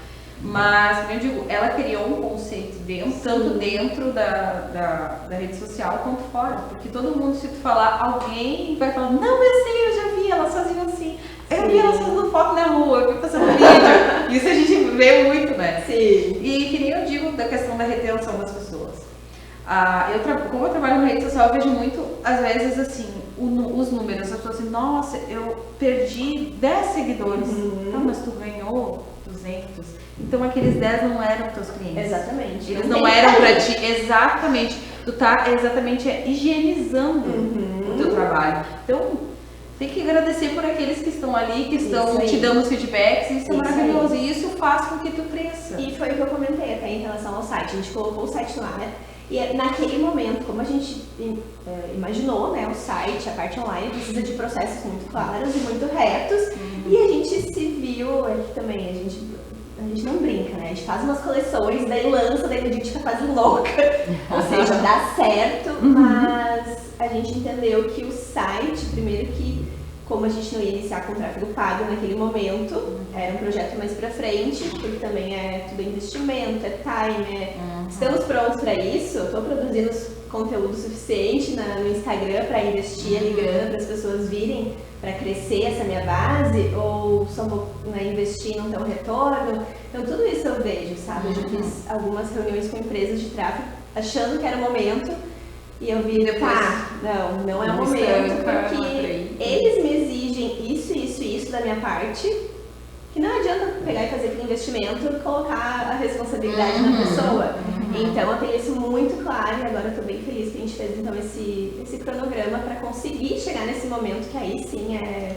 Mas, como eu digo, ela criou um conceito tanto dentro da rede social quanto fora. Porque todo mundo, se tu falar, alguém vai falar, não, eu sei, eu já vi, elas faziam assim. Eu vi elas fazendo foto na rua, eu vi fazendo vídeo. Isso a gente vê muito, né? Sim. E que nem eu digo da questão da retenção das pessoas. Como eu trabalho na rede social, eu vejo muito, às vezes, assim, os números. As pessoas assim, nossa, eu perdi 10 seguidores. Ah, mas tu ganhou 200. Então aqueles 10 não eram teus clientes. Exatamente. Eles não eram pra ti. Exatamente. Tu tá exatamente higienizando o teu trabalho. Então, tem que agradecer por aqueles que estão ali, que estão te dando os feedbacks. Isso é maravilhoso. E isso faz com que tu cresça. E foi o que eu comentei até em relação ao site. A gente colocou o site no ar. E naquele momento, como a gente imaginou, né, o site, a parte online precisa de processos muito claros e muito retos. E a gente se viu aqui também, a gente não brinca, né? A gente faz umas coleções, daí lança, daí a gente fica quase louca. Ou seja, dá certo, mas a gente entendeu que o site, primeiro que, como a gente não ia iniciar com tráfego pago naquele momento, era um projeto mais pra frente, porque também é tudo investimento, é time, estamos prontos para isso, eu tô produzindo conteúdo suficiente no Instagram para investir ali grana para as pessoas virem para crescer essa minha base, ou só vou investir e não ter um retorno. Então tudo isso eu vejo, sabe? Eu já fiz algumas reuniões com empresas de tráfego achando que era o momento e eu vi, não é o momento, porque eles me exigem isso da minha parte, que não adianta pegar e fazer aquele investimento e colocar a responsabilidade na pessoa. Então eu tenho isso muito claro e agora eu tô bem feliz que a gente fez então esse cronograma para conseguir chegar nesse momento que aí sim é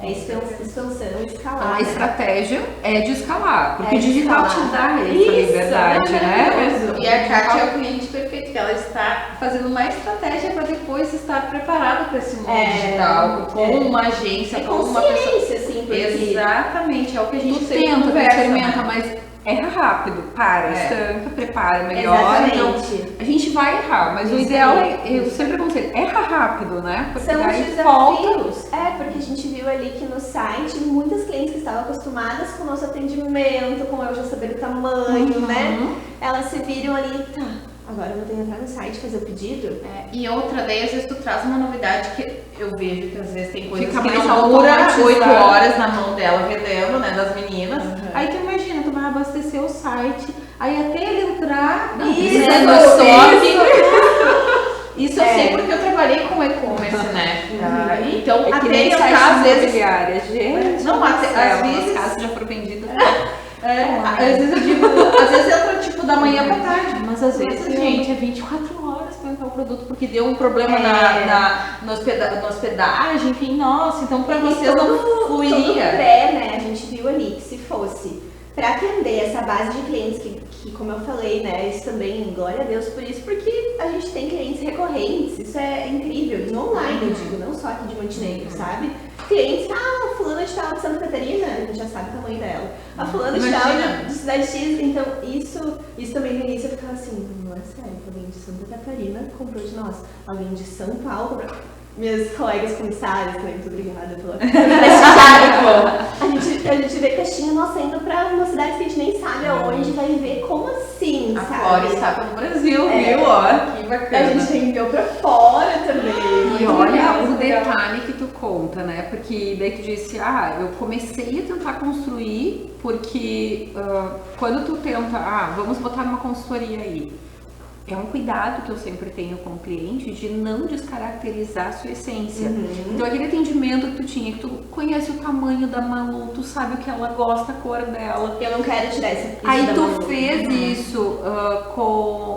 expansão, escalar. A estratégia é de escalar, porque É o de digital escalar. te dá essa Isso, liberdade, né? E a Kátia é o cliente perfeito, que ela está fazendo uma estratégia para depois estar preparado para esse mundo digital, com uma agência, com uma pessoa. Assim, porque Exatamente, é o que a gente Tu sempre tenta, tu conversa, experimenta, né? mas erra rápido, estanca, prepara melhor. Exatamente. Então, a gente vai errar, mas o ideal é, eu sempre aconselho, erra rápido, né? Porque são os daí desafios. Porque a gente viu ali que no site, muitas clientes que estavam acostumadas com o nosso atendimento, com eu já saber o tamanho, né? Elas se viram ali, agora eu vou ter que entrar no site, fazer o pedido. E outra, daí às vezes tu traz uma novidade que eu vejo que às vezes tem coisas Fica que mais não dura automatizado. 8 horas na mão dela vendendo, né, das meninas. Aí tu imagina, tu vai abastecer o site, aí até ele entrar, Isso eu sei porque eu trabalhei com e-commerce, né? Então, é que até nem eu sites às vezes. imobiliárias, gente. Não, às vezes. As casas já foram vendidas. Às vezes eu digo, às vezes entra tipo da manhã pra tarde, mas às vezes, gente, é 24 horas pra entrar o produto, porque deu um problema na hospedagem, enfim, nossa, então pra vocês não fluiria. Tudo pré, né? A gente viu ali que se fosse para atender essa base de clientes que, como eu falei, né, isso também, glória a Deus por isso, porque a gente tem clientes recorrentes, isso é incrível, no online eu digo, não só aqui de Montenegro, sabe? Clientes, a fulana de tal de Santa Catarina, a gente já sabe o tamanho dela, a fulana de tal de cidade X, então isso também no início eu ficava assim, não é sério, alguém de Santa Catarina comprou de nós, alguém de São Paulo comprou. Meus colegas comissários também, muito obrigada pela a gente vê caixinha, nossa, indo pra uma cidade que a gente nem sabe aonde, vai ver como assim, A sabe? Flora está pelo Brasil, viu? Ó, que bacana. A gente enviou pra fora também. E olha o detalhe que tu conta, né? Porque daí tu disse, eu comecei a tentar construir, porque quando tu tenta, vamos botar uma consultoria aí. É um cuidado que eu sempre tenho com o cliente de não descaracterizar a sua essência. Então aquele atendimento que tu tinha, que tu conhece o tamanho da Malu, tu sabe o que ela gosta, a cor dela. Eu não quero tirar isso Aí da tu Malu. fez isso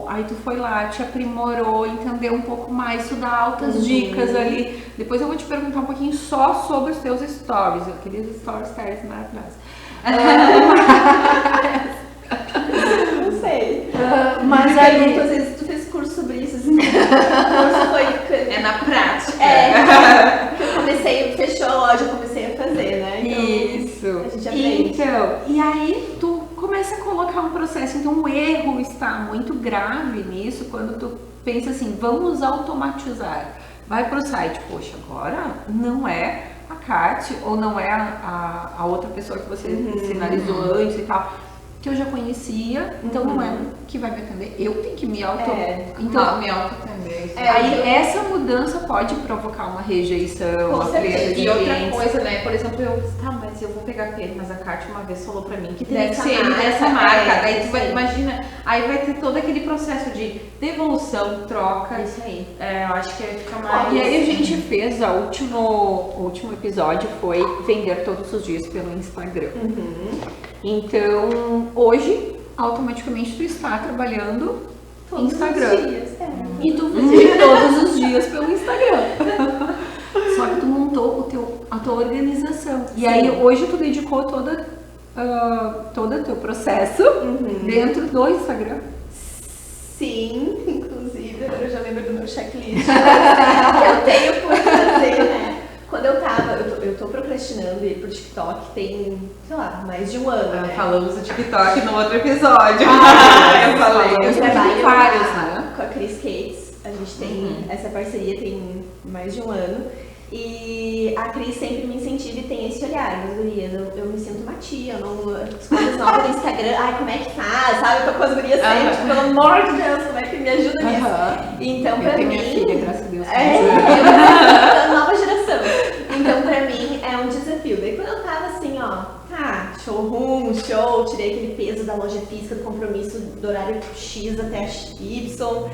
aí tu foi lá, te aprimorou, entendeu um pouco mais, tu dá altas dicas ali. Depois eu vou te perguntar um pouquinho só sobre os teus stories, aqueles stories maravilhosos. Não sei. Mas Me aí... pergunto, às vezes tu fez curso sobre isso, assim. O curso foi... É na prática. Eu comecei loja eu comecei a fazer, né? Então, Isso. a gente aprende. Então, e aí tu começa a colocar um processo, então o erro está muito grave nisso quando tu pensa assim, vamos automatizar. Vai pro site, poxa, agora não é a Kátia ou não é a outra pessoa que você sinalizou antes e tal, que eu já conhecia, então não é que vai me atender, eu tenho que me Então, me auto-atender. Aí essa mudança pode provocar uma rejeição, uma perda de E outra clientes. coisa, né? Por exemplo, mas eu vou pegar ele, mas a Kátia uma vez falou pra mim que Dessa deve ser ele marca, dessa marca. é, Daí tu vai, sim. imagina, aí vai ter todo aquele processo de devolução, troca. Isso aí. Eu acho que aí fica mais. E aí a gente fez, o último episódio foi vender todos os dias pelo Instagram. Então, hoje, automaticamente tu está trabalhando Todos Instagram. os dias, E tu vende todos os dias pelo Instagram. Só que tu montou a tua organização. E aí hoje tu dedicou todo o teu processo dentro do Instagram. Sim, inclusive, agora eu já lembro do meu checklist que eu tenho por fazer, né? Quando eu tô procrastinando ir pro TikTok tem, sei lá, mais de um ano, né? Falamos do TikTok no outro episódio. Eu falei. Eu tem trabalho vários, com a- né? com a Cris Cates, a gente tem essa parceria tem mais de um ano. E a Cris sempre me incentiva e tem esse olhar, mas gurias, eu me sinto uma tia, eu não, as coisas novas do Instagram, ai, como é que faz, sabe? Eu tô com as gurias sempre, tipo, pelo amor de Deus, como é que me ajuda nisso? Então, Eu pra tenho mim... minha filha, graças a Deus. a nova geração. Então, pra mim, é um desafio. Daí, quando eu tava assim, ó, showroom, show, tirei aquele peso da loja física, do compromisso do horário X até Y,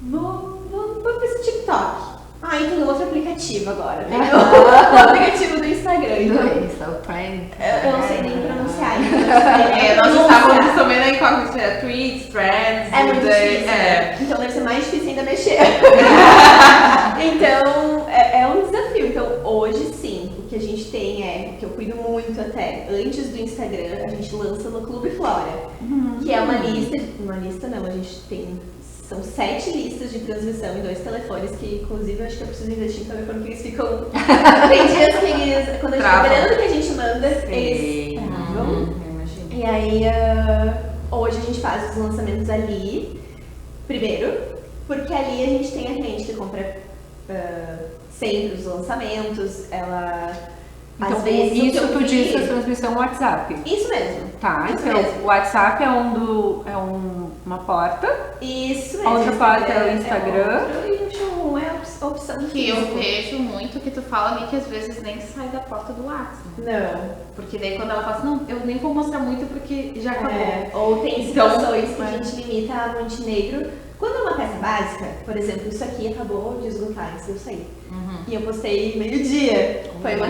vou pra esse TikTok. E tem outro aplicativo agora, né? O aplicativo do Instagram. Então, eu não sei nem pronunciar ainda. Nós estávamos também na incógnita, tweets, trends. É muito daí- difícil, né? Então deve ser mais difícil ainda mexer. Então, é um desafio. Então, hoje sim, o que a gente tem que eu cuido muito até, antes do Instagram, a gente lança no Clube Flora, que é uma lista não, a gente tem, são 7 listas de transmissão em 2 telefones, que inclusive eu acho que eu preciso investir em telefone, porque eles ficam, tem dias que eles, quando a gente, dependendo do que a gente manda, eles travam. E aí, hoje a gente faz os lançamentos ali, primeiro, porque ali a gente tem a cliente que compra sempre os lançamentos, ela Então, às vezes o isso que eu tu fiz- disse a transmissão WhatsApp. Isso mesmo. Tá, Isso então mesmo. o WhatsApp é uma porta. Isso A mesmo. outra parte é o Instagram. outro, e o showroom é a opção do Que eu físico. vejo muito que tu fala ali que às vezes nem sai da porta do WhatsApp. Não. Porque daí quando ela fala assim, não, eu nem vou mostrar muito porque já acabou. Ou tem Então, situações que a gente limita a Montenegro. Quando é uma peça básica, por exemplo, isso aqui acabou de esgotar antes de eu sair. E eu postei meio-dia. Foi uma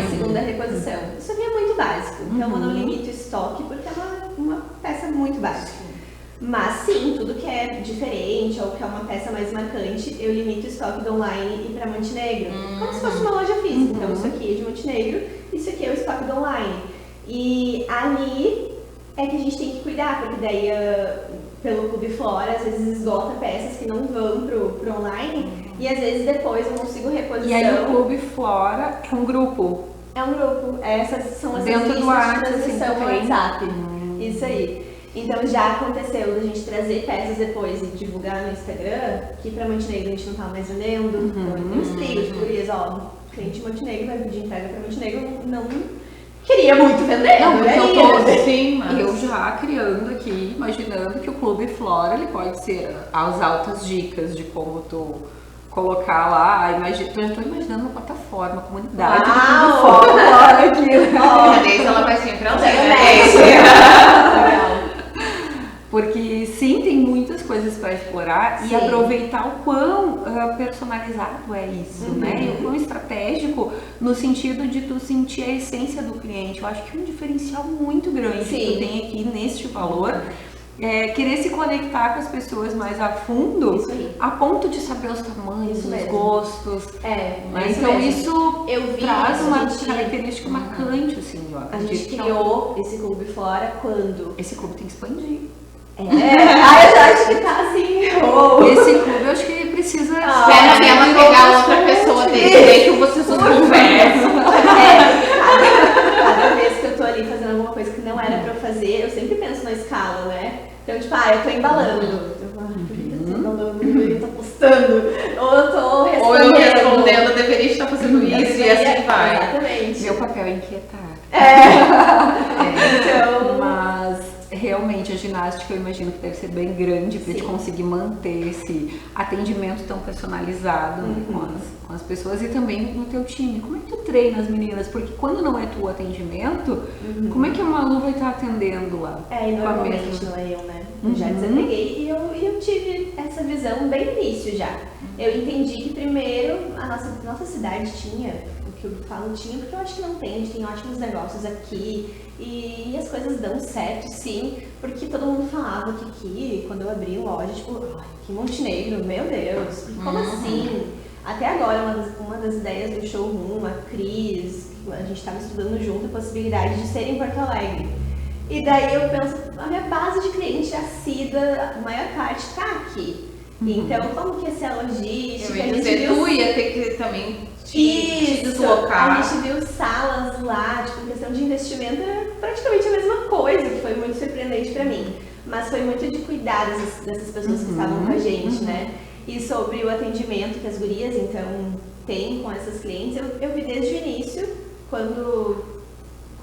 segunda reposição. Isso aqui é muito básico. Então eu não limito o estoque porque é uma peça muito básica. Mas sim, tudo que é diferente ou que é uma peça mais marcante, eu limito o estoque do online e para Montenegro. Como se fosse uma loja física. Então isso aqui é de Montenegro, isso aqui é o estoque do online. E ali é que a gente tem que cuidar, porque daí pelo Clube Flora, às vezes esgota peças que não vão pro online e às vezes depois eu consigo reposição. E aí o Clube Flora é um grupo. É um grupo, essas são as Dentro listas do WhatsApp, de transmissão assim, no também. WhatsApp. Isso aí. Então já aconteceu da gente trazer peças depois e divulgar no Instagram, que pra Montenegro a gente não tava mais vendendo. Então tem uns trigos de gurias, cliente de Montenegro vai pedir entrega pra Montenegro, não queria muito vender. Não, porque eu tô Sim, mas... eu já criando aqui, imaginando que o Clube Flora ele pode ser as altas dicas de como tu colocar lá. Eu tô imaginando uma plataforma, uma comunidade do Clube Flora aqui. A Deise, ela vai sempre ao Legal. Porque sim, tem muitas coisas para explorar e Sim. aproveitar o quão personalizado é isso, né? E o quão estratégico no sentido de tu sentir a essência do cliente. Eu acho que é um diferencial muito grande que tu Sim. tem aqui neste valor. Querer se conectar com as pessoas mais a fundo, Isso aí. a ponto de saber os tamanhos, Isso os mesmo. gostos. É, Né? isso Então mesmo. isso Eu vi traz isso, uma a gente- característica marcante, assim, eu A acredito gente que é criou esse Clube Flora quando? esse clube tem que expandir. Eu já acho que tá assim. Esse clube eu acho que precisa. Espera ela pegar outra pessoa dele, daí que vocês não conversam. eu tô embalando. Eu tô postando, ou eu tô respondendo. Ou eu respondendo, eu deveria estar fazendo isso, e assim vai. Exatamente. Meu papel é inquietar. Então... Mas realmente a ginástica eu imagino que deve ser bem grande para te conseguir manter esse atendimento tão personalizado, né, com as pessoas e também no teu time. Como é que tu treina as meninas? Porque quando não é tu atendimento, como é que a Malu vai estar atendendo lá? E normalmente não é eu, né? Eu já desapeguei e eu tive essa visão bem no início já. Eu entendi que primeiro a nossa cidade tinha, o que eu falo tinha, porque eu acho que não tem, a gente tem ótimos negócios aqui e as coisas dão certo, sim, porque todo mundo falava que aqui, quando eu abri loja, tipo, ai, que Montenegro, meu Deus, como assim? Até agora, uma das ideias do showroom, a Cris, a gente estava estudando junto a possibilidade de ser em Porto Alegre. E daí eu penso, a minha base de cliente assídua, a maior parte está aqui. Então, como que ia ser a logística? Eu ia dizer, tu ia ter que também te Isso, deslocar. a gente viu salas lá, tipo, em questão de investimento, era praticamente a mesma coisa, que foi muito surpreendente pra mim. Mas foi muito de cuidar dessas pessoas que estavam com a gente, né? E sobre o atendimento que as gurias, então, têm com essas clientes, eu vi desde o início, quando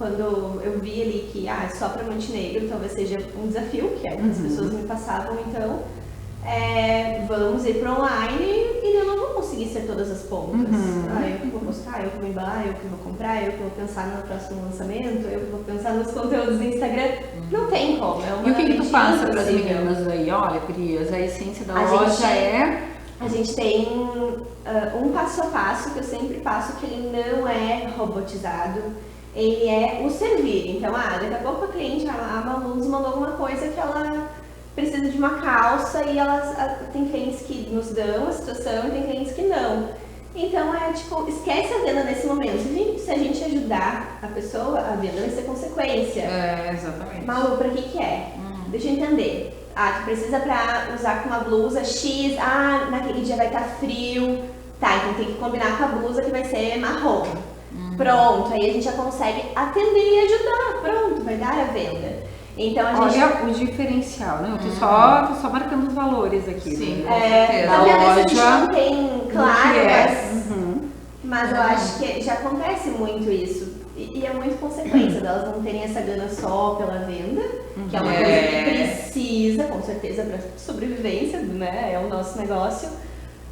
eu vi ali que, só para Montenegro talvez seja um desafio, que é o que as pessoas me passavam, então, vamos ir para online e eu não vou conseguir ser todas as pontas. Eu que vou postar, eu que vou embalar, eu que vou comprar, eu que vou pensar no próximo lançamento, eu que vou pensar nos conteúdos do Instagram. Não tem como, é uma E o que tu passa para as impossível. meninas aí? Olha, Prias, a essência da loja A gente tem um passo a passo que eu sempre passo, que ele não é robotizado, ele é o servir. Então, daqui a pouco a cliente, a Malu nos mandou alguma coisa que ela precisa de uma calça e tem clientes que nos dão a situação e tem clientes que não. Então, tipo, esquece a venda nesse momento. Se a gente ajudar a pessoa, a venda vai ser consequência. Exatamente. Malu, pra que é? Deixa eu entender. Tu precisa pra usar com uma blusa X, naquele dia vai estar frio. Tá, então tem que combinar com a blusa que vai ser marrom. Pronto, aí a gente já consegue atender e ajudar. Pronto, vai dar a venda. Então a gente... Olha o diferencial, né? Eu tô só marcando os valores aqui. Sim, né? com certeza. Na loja, a gente não tem claro, mas eu acho que já acontece muito isso. E é muito consequência delas não terem essa gana só pela venda, que é uma coisa que precisa, com certeza, para sobrevivência, né? É o nosso negócio,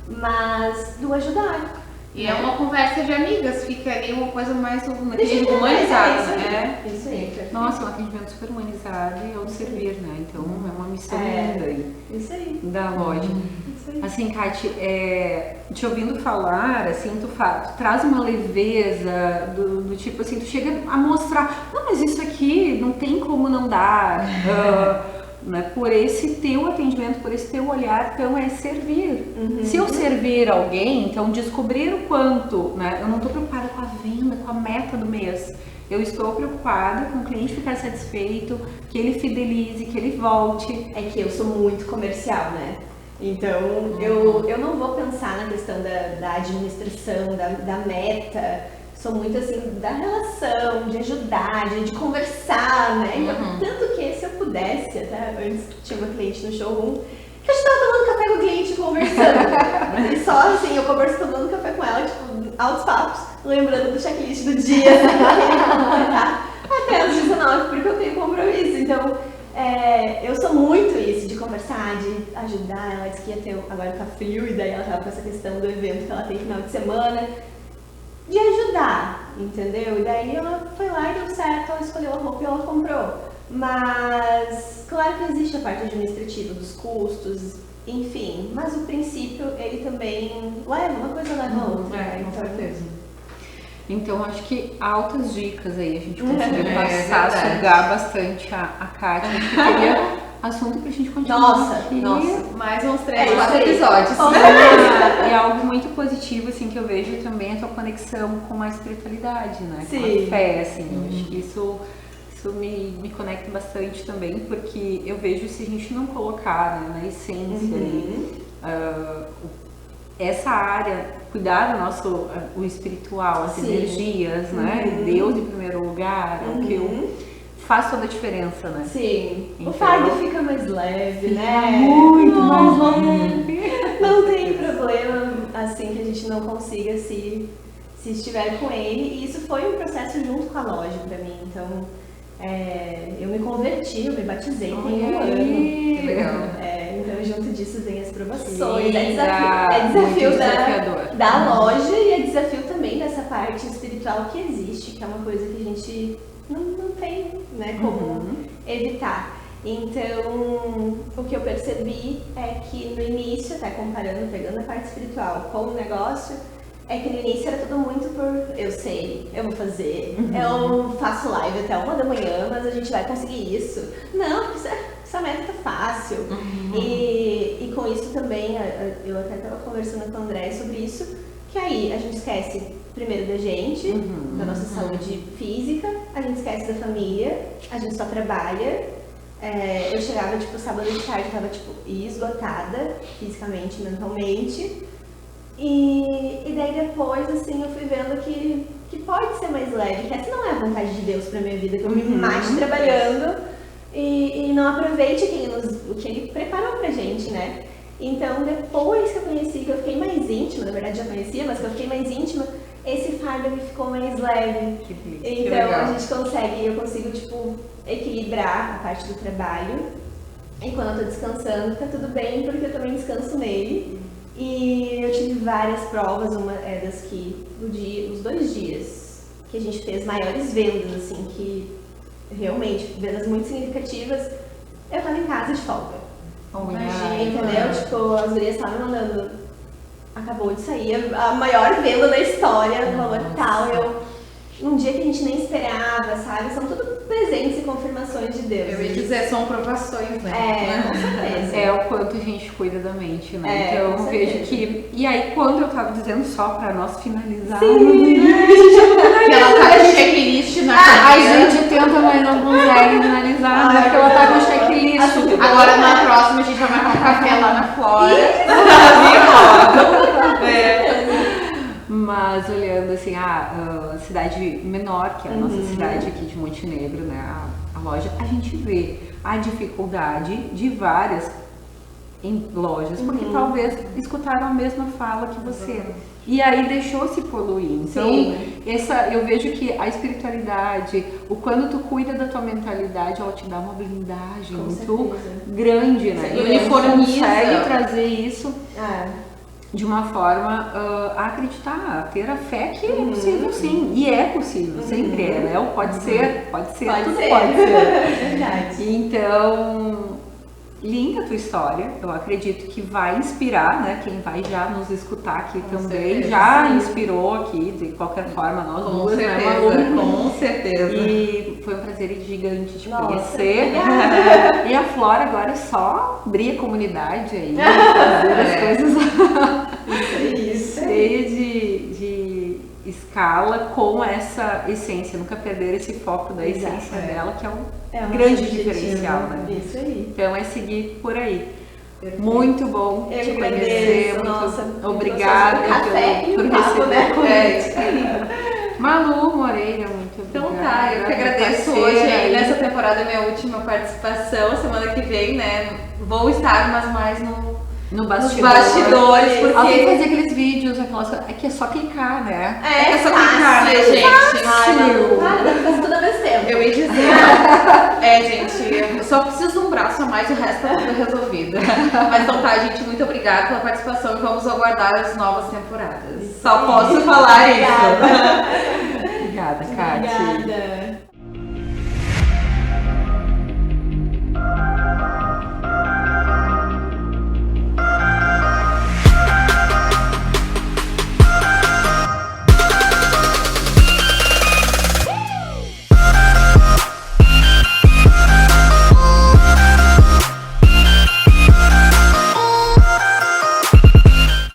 mas do ajudar. E é uma conversa de amigas, fica ali uma coisa mais humanizada, né? Isso aí. Nossa, um atendimento super humanizado e ao servir, né? Então é uma missão linda aí. Isso aí. Da loja. Isso aí. Assim, Kati, te ouvindo falar, assim, tu traz uma leveza do tipo assim, tu chega a mostrar, não, mas isso aqui não tem como não dar, né? Por esse teu atendimento, por esse teu olhar, então é servir. Se eu servir alguém, então descobrir o quanto, né? Eu não estou preocupada com a venda, com a meta do mês. Eu estou preocupada com o cliente ficar satisfeito, que ele fidelize, que ele volte. É que eu sou muito comercial, né? Então, eu não vou pensar na questão da administração, da meta. Sou muito assim, da relação, de ajudar, de conversar, né? Tanto que se eu pudesse, até antes tinha uma cliente no showroom, que a gente tava tomando café com o cliente conversando. E só assim, eu converso tomando café com ela, tipo, altos papos, lembrando do checklist do dia, até às 19, porque eu tenho compromisso. Então, eu sou muito isso, de conversar, de ajudar. Ela disse que ia ter, agora tá frio, e daí ela tava com essa questão do evento que ela tem final de semana. De ajudar, entendeu? E daí ela foi lá e deu certo, ela escolheu a roupa e ela comprou. Mas, claro que existe a parte administrativa dos custos, enfim. Mas o princípio, ele também leva, uma coisa leva a outra. Com certeza. Então, acho que altas dicas aí, a gente conseguiu passar, verdade. sugar bastante a Kátia. Acho que teria assunto pra gente continuar Nossa, aqui. Mais uns 3, isso 4 aí. episódios. E algo muito positivo, assim, que eu vejo também é a tua conexão com a espiritualidade, né? Com Sim. a fé, assim. Eu acho que isso me conecta bastante também, porque eu vejo se a gente não colocar, né, na essência ali, essa área, cuidar do nosso o espiritual, as energias, né? Deus em primeiro lugar, é o que eu faz toda a diferença, né? Sim. Então, o fardo fica mais leve, né? Muito mais leve. Não tem problema, assim, que a gente não consiga se estiver com ele. E isso foi um processo junto com a loja pra mim. Então, eu me converti, eu me batizei tem um ano. Que legal. Então, junto disso vem as provações. Linda, É desafio muito desafiador. da loja e é desafio também dessa parte espiritual que existe, que é uma coisa que a gente não tem, né, como evitar. Então, o que eu percebi é que no início, até comparando, pegando a parte espiritual com o negócio, é que no início era tudo muito por eu sei, eu vou fazer, eu faço live até 1 da manhã, mas a gente vai conseguir isso. Não, essa meta tá fácil. E com isso também, eu até estava conversando com o André sobre isso, que aí a gente esquece primeiro da gente, da nossa saúde física, a gente esquece da família, a gente só trabalha. Eu chegava, tipo, sábado de tarde, tava, tipo, esgotada, fisicamente, mentalmente. E daí depois, assim, eu fui vendo que pode ser mais leve, que essa não é a vontade de Deus pra minha vida, que eu me mate trabalhando e não aproveite o que Ele preparou pra gente, né? Então, depois que eu conheci, que eu fiquei mais íntima, na verdade já conhecia, mas que eu fiquei mais íntima, esse fardo me ficou mais leve. Então, a gente eu consigo, tipo, equilibrar a parte do trabalho. E quando eu tô descansando, tá tudo bem, porque eu também descanso nele. E eu tive várias provas, uma é das que, os 2 dias que a gente fez maiores vendas, assim, que realmente, vendas muito significativas, eu tava em casa de folga. Imagina, entendeu? Tipo, as gurias estavam me mandando, acabou de sair a maior venda da história, valor tal, num dia que a gente nem esperava, sabe? São tudo presentes e confirmações de Deus. Eu ia dizer, são provações, né? Com certeza. É o quanto a gente cuida da mente, né? Então eu com vejo certeza. que... E aí, quando eu tava dizendo só pra nós finalizar... Que ela tá com checklist na A carteira. gente tenta, mas não consegue finalizar, né? Porque ela tá com checklist. Agora na próxima a gente vai marcar um café lá na Flora. Mas olhando assim, a cidade menor, que é a nossa cidade aqui de Montenegro, né? A loja, a gente vê a dificuldade de várias lojas, porque talvez escutaram a mesma fala que você. E aí deixou se poluir. Então, eu vejo que a espiritualidade, quando tu cuida da tua mentalidade, ela te dá uma blindagem muito grande, né? E Uniformiza. consegue trazer isso de uma forma a acreditar, a ter a fé que é possível, sim. E é possível, sempre é, né? Pode ser, tudo pode ser. Verdade. Então, linda a tua história, eu acredito que vai inspirar, né? Quem vai já nos escutar aqui também, certeza, já inspirou aqui, de qualquer forma, nós Com duas, né, certeza, Malu? com certeza. E foi um prazer gigante te Nossa, conhecer. obrigada. E a Flora agora é só abrir a comunidade aí, fazer as coisas Isso. cheia de escala com essa essência, nunca perder esse foco da essência dela, que é um grande diferencial, né? Isso aí. Então é seguir por aí. Perfeito. Muito bom Eu te que conhecer, agradeço, nossa, obrigada muito café e por um papo, receber. né? Malu Moreira, muito Então obrigada. tá, eu que agradeço Parceira hoje. aí. Nessa temporada é minha última participação. Semana que vem, né? Vou estar, mas mais No nos bastidor. bastidores, Alguém porque. fazia aqueles vídeos, aquelas coisas. É que é só clicar, né? É só clicar, né, gente? Para, dá pra fazer tudo ao mesmo tempo. Eu ia dizer. Gente, eu só preciso de um braço a mais e o resto tá tudo resolvido. Mas então tá, gente, muito obrigada pela participação e vamos aguardar as novas temporadas. Só posso falar isso. Obrigada, Kátia. Obrigada.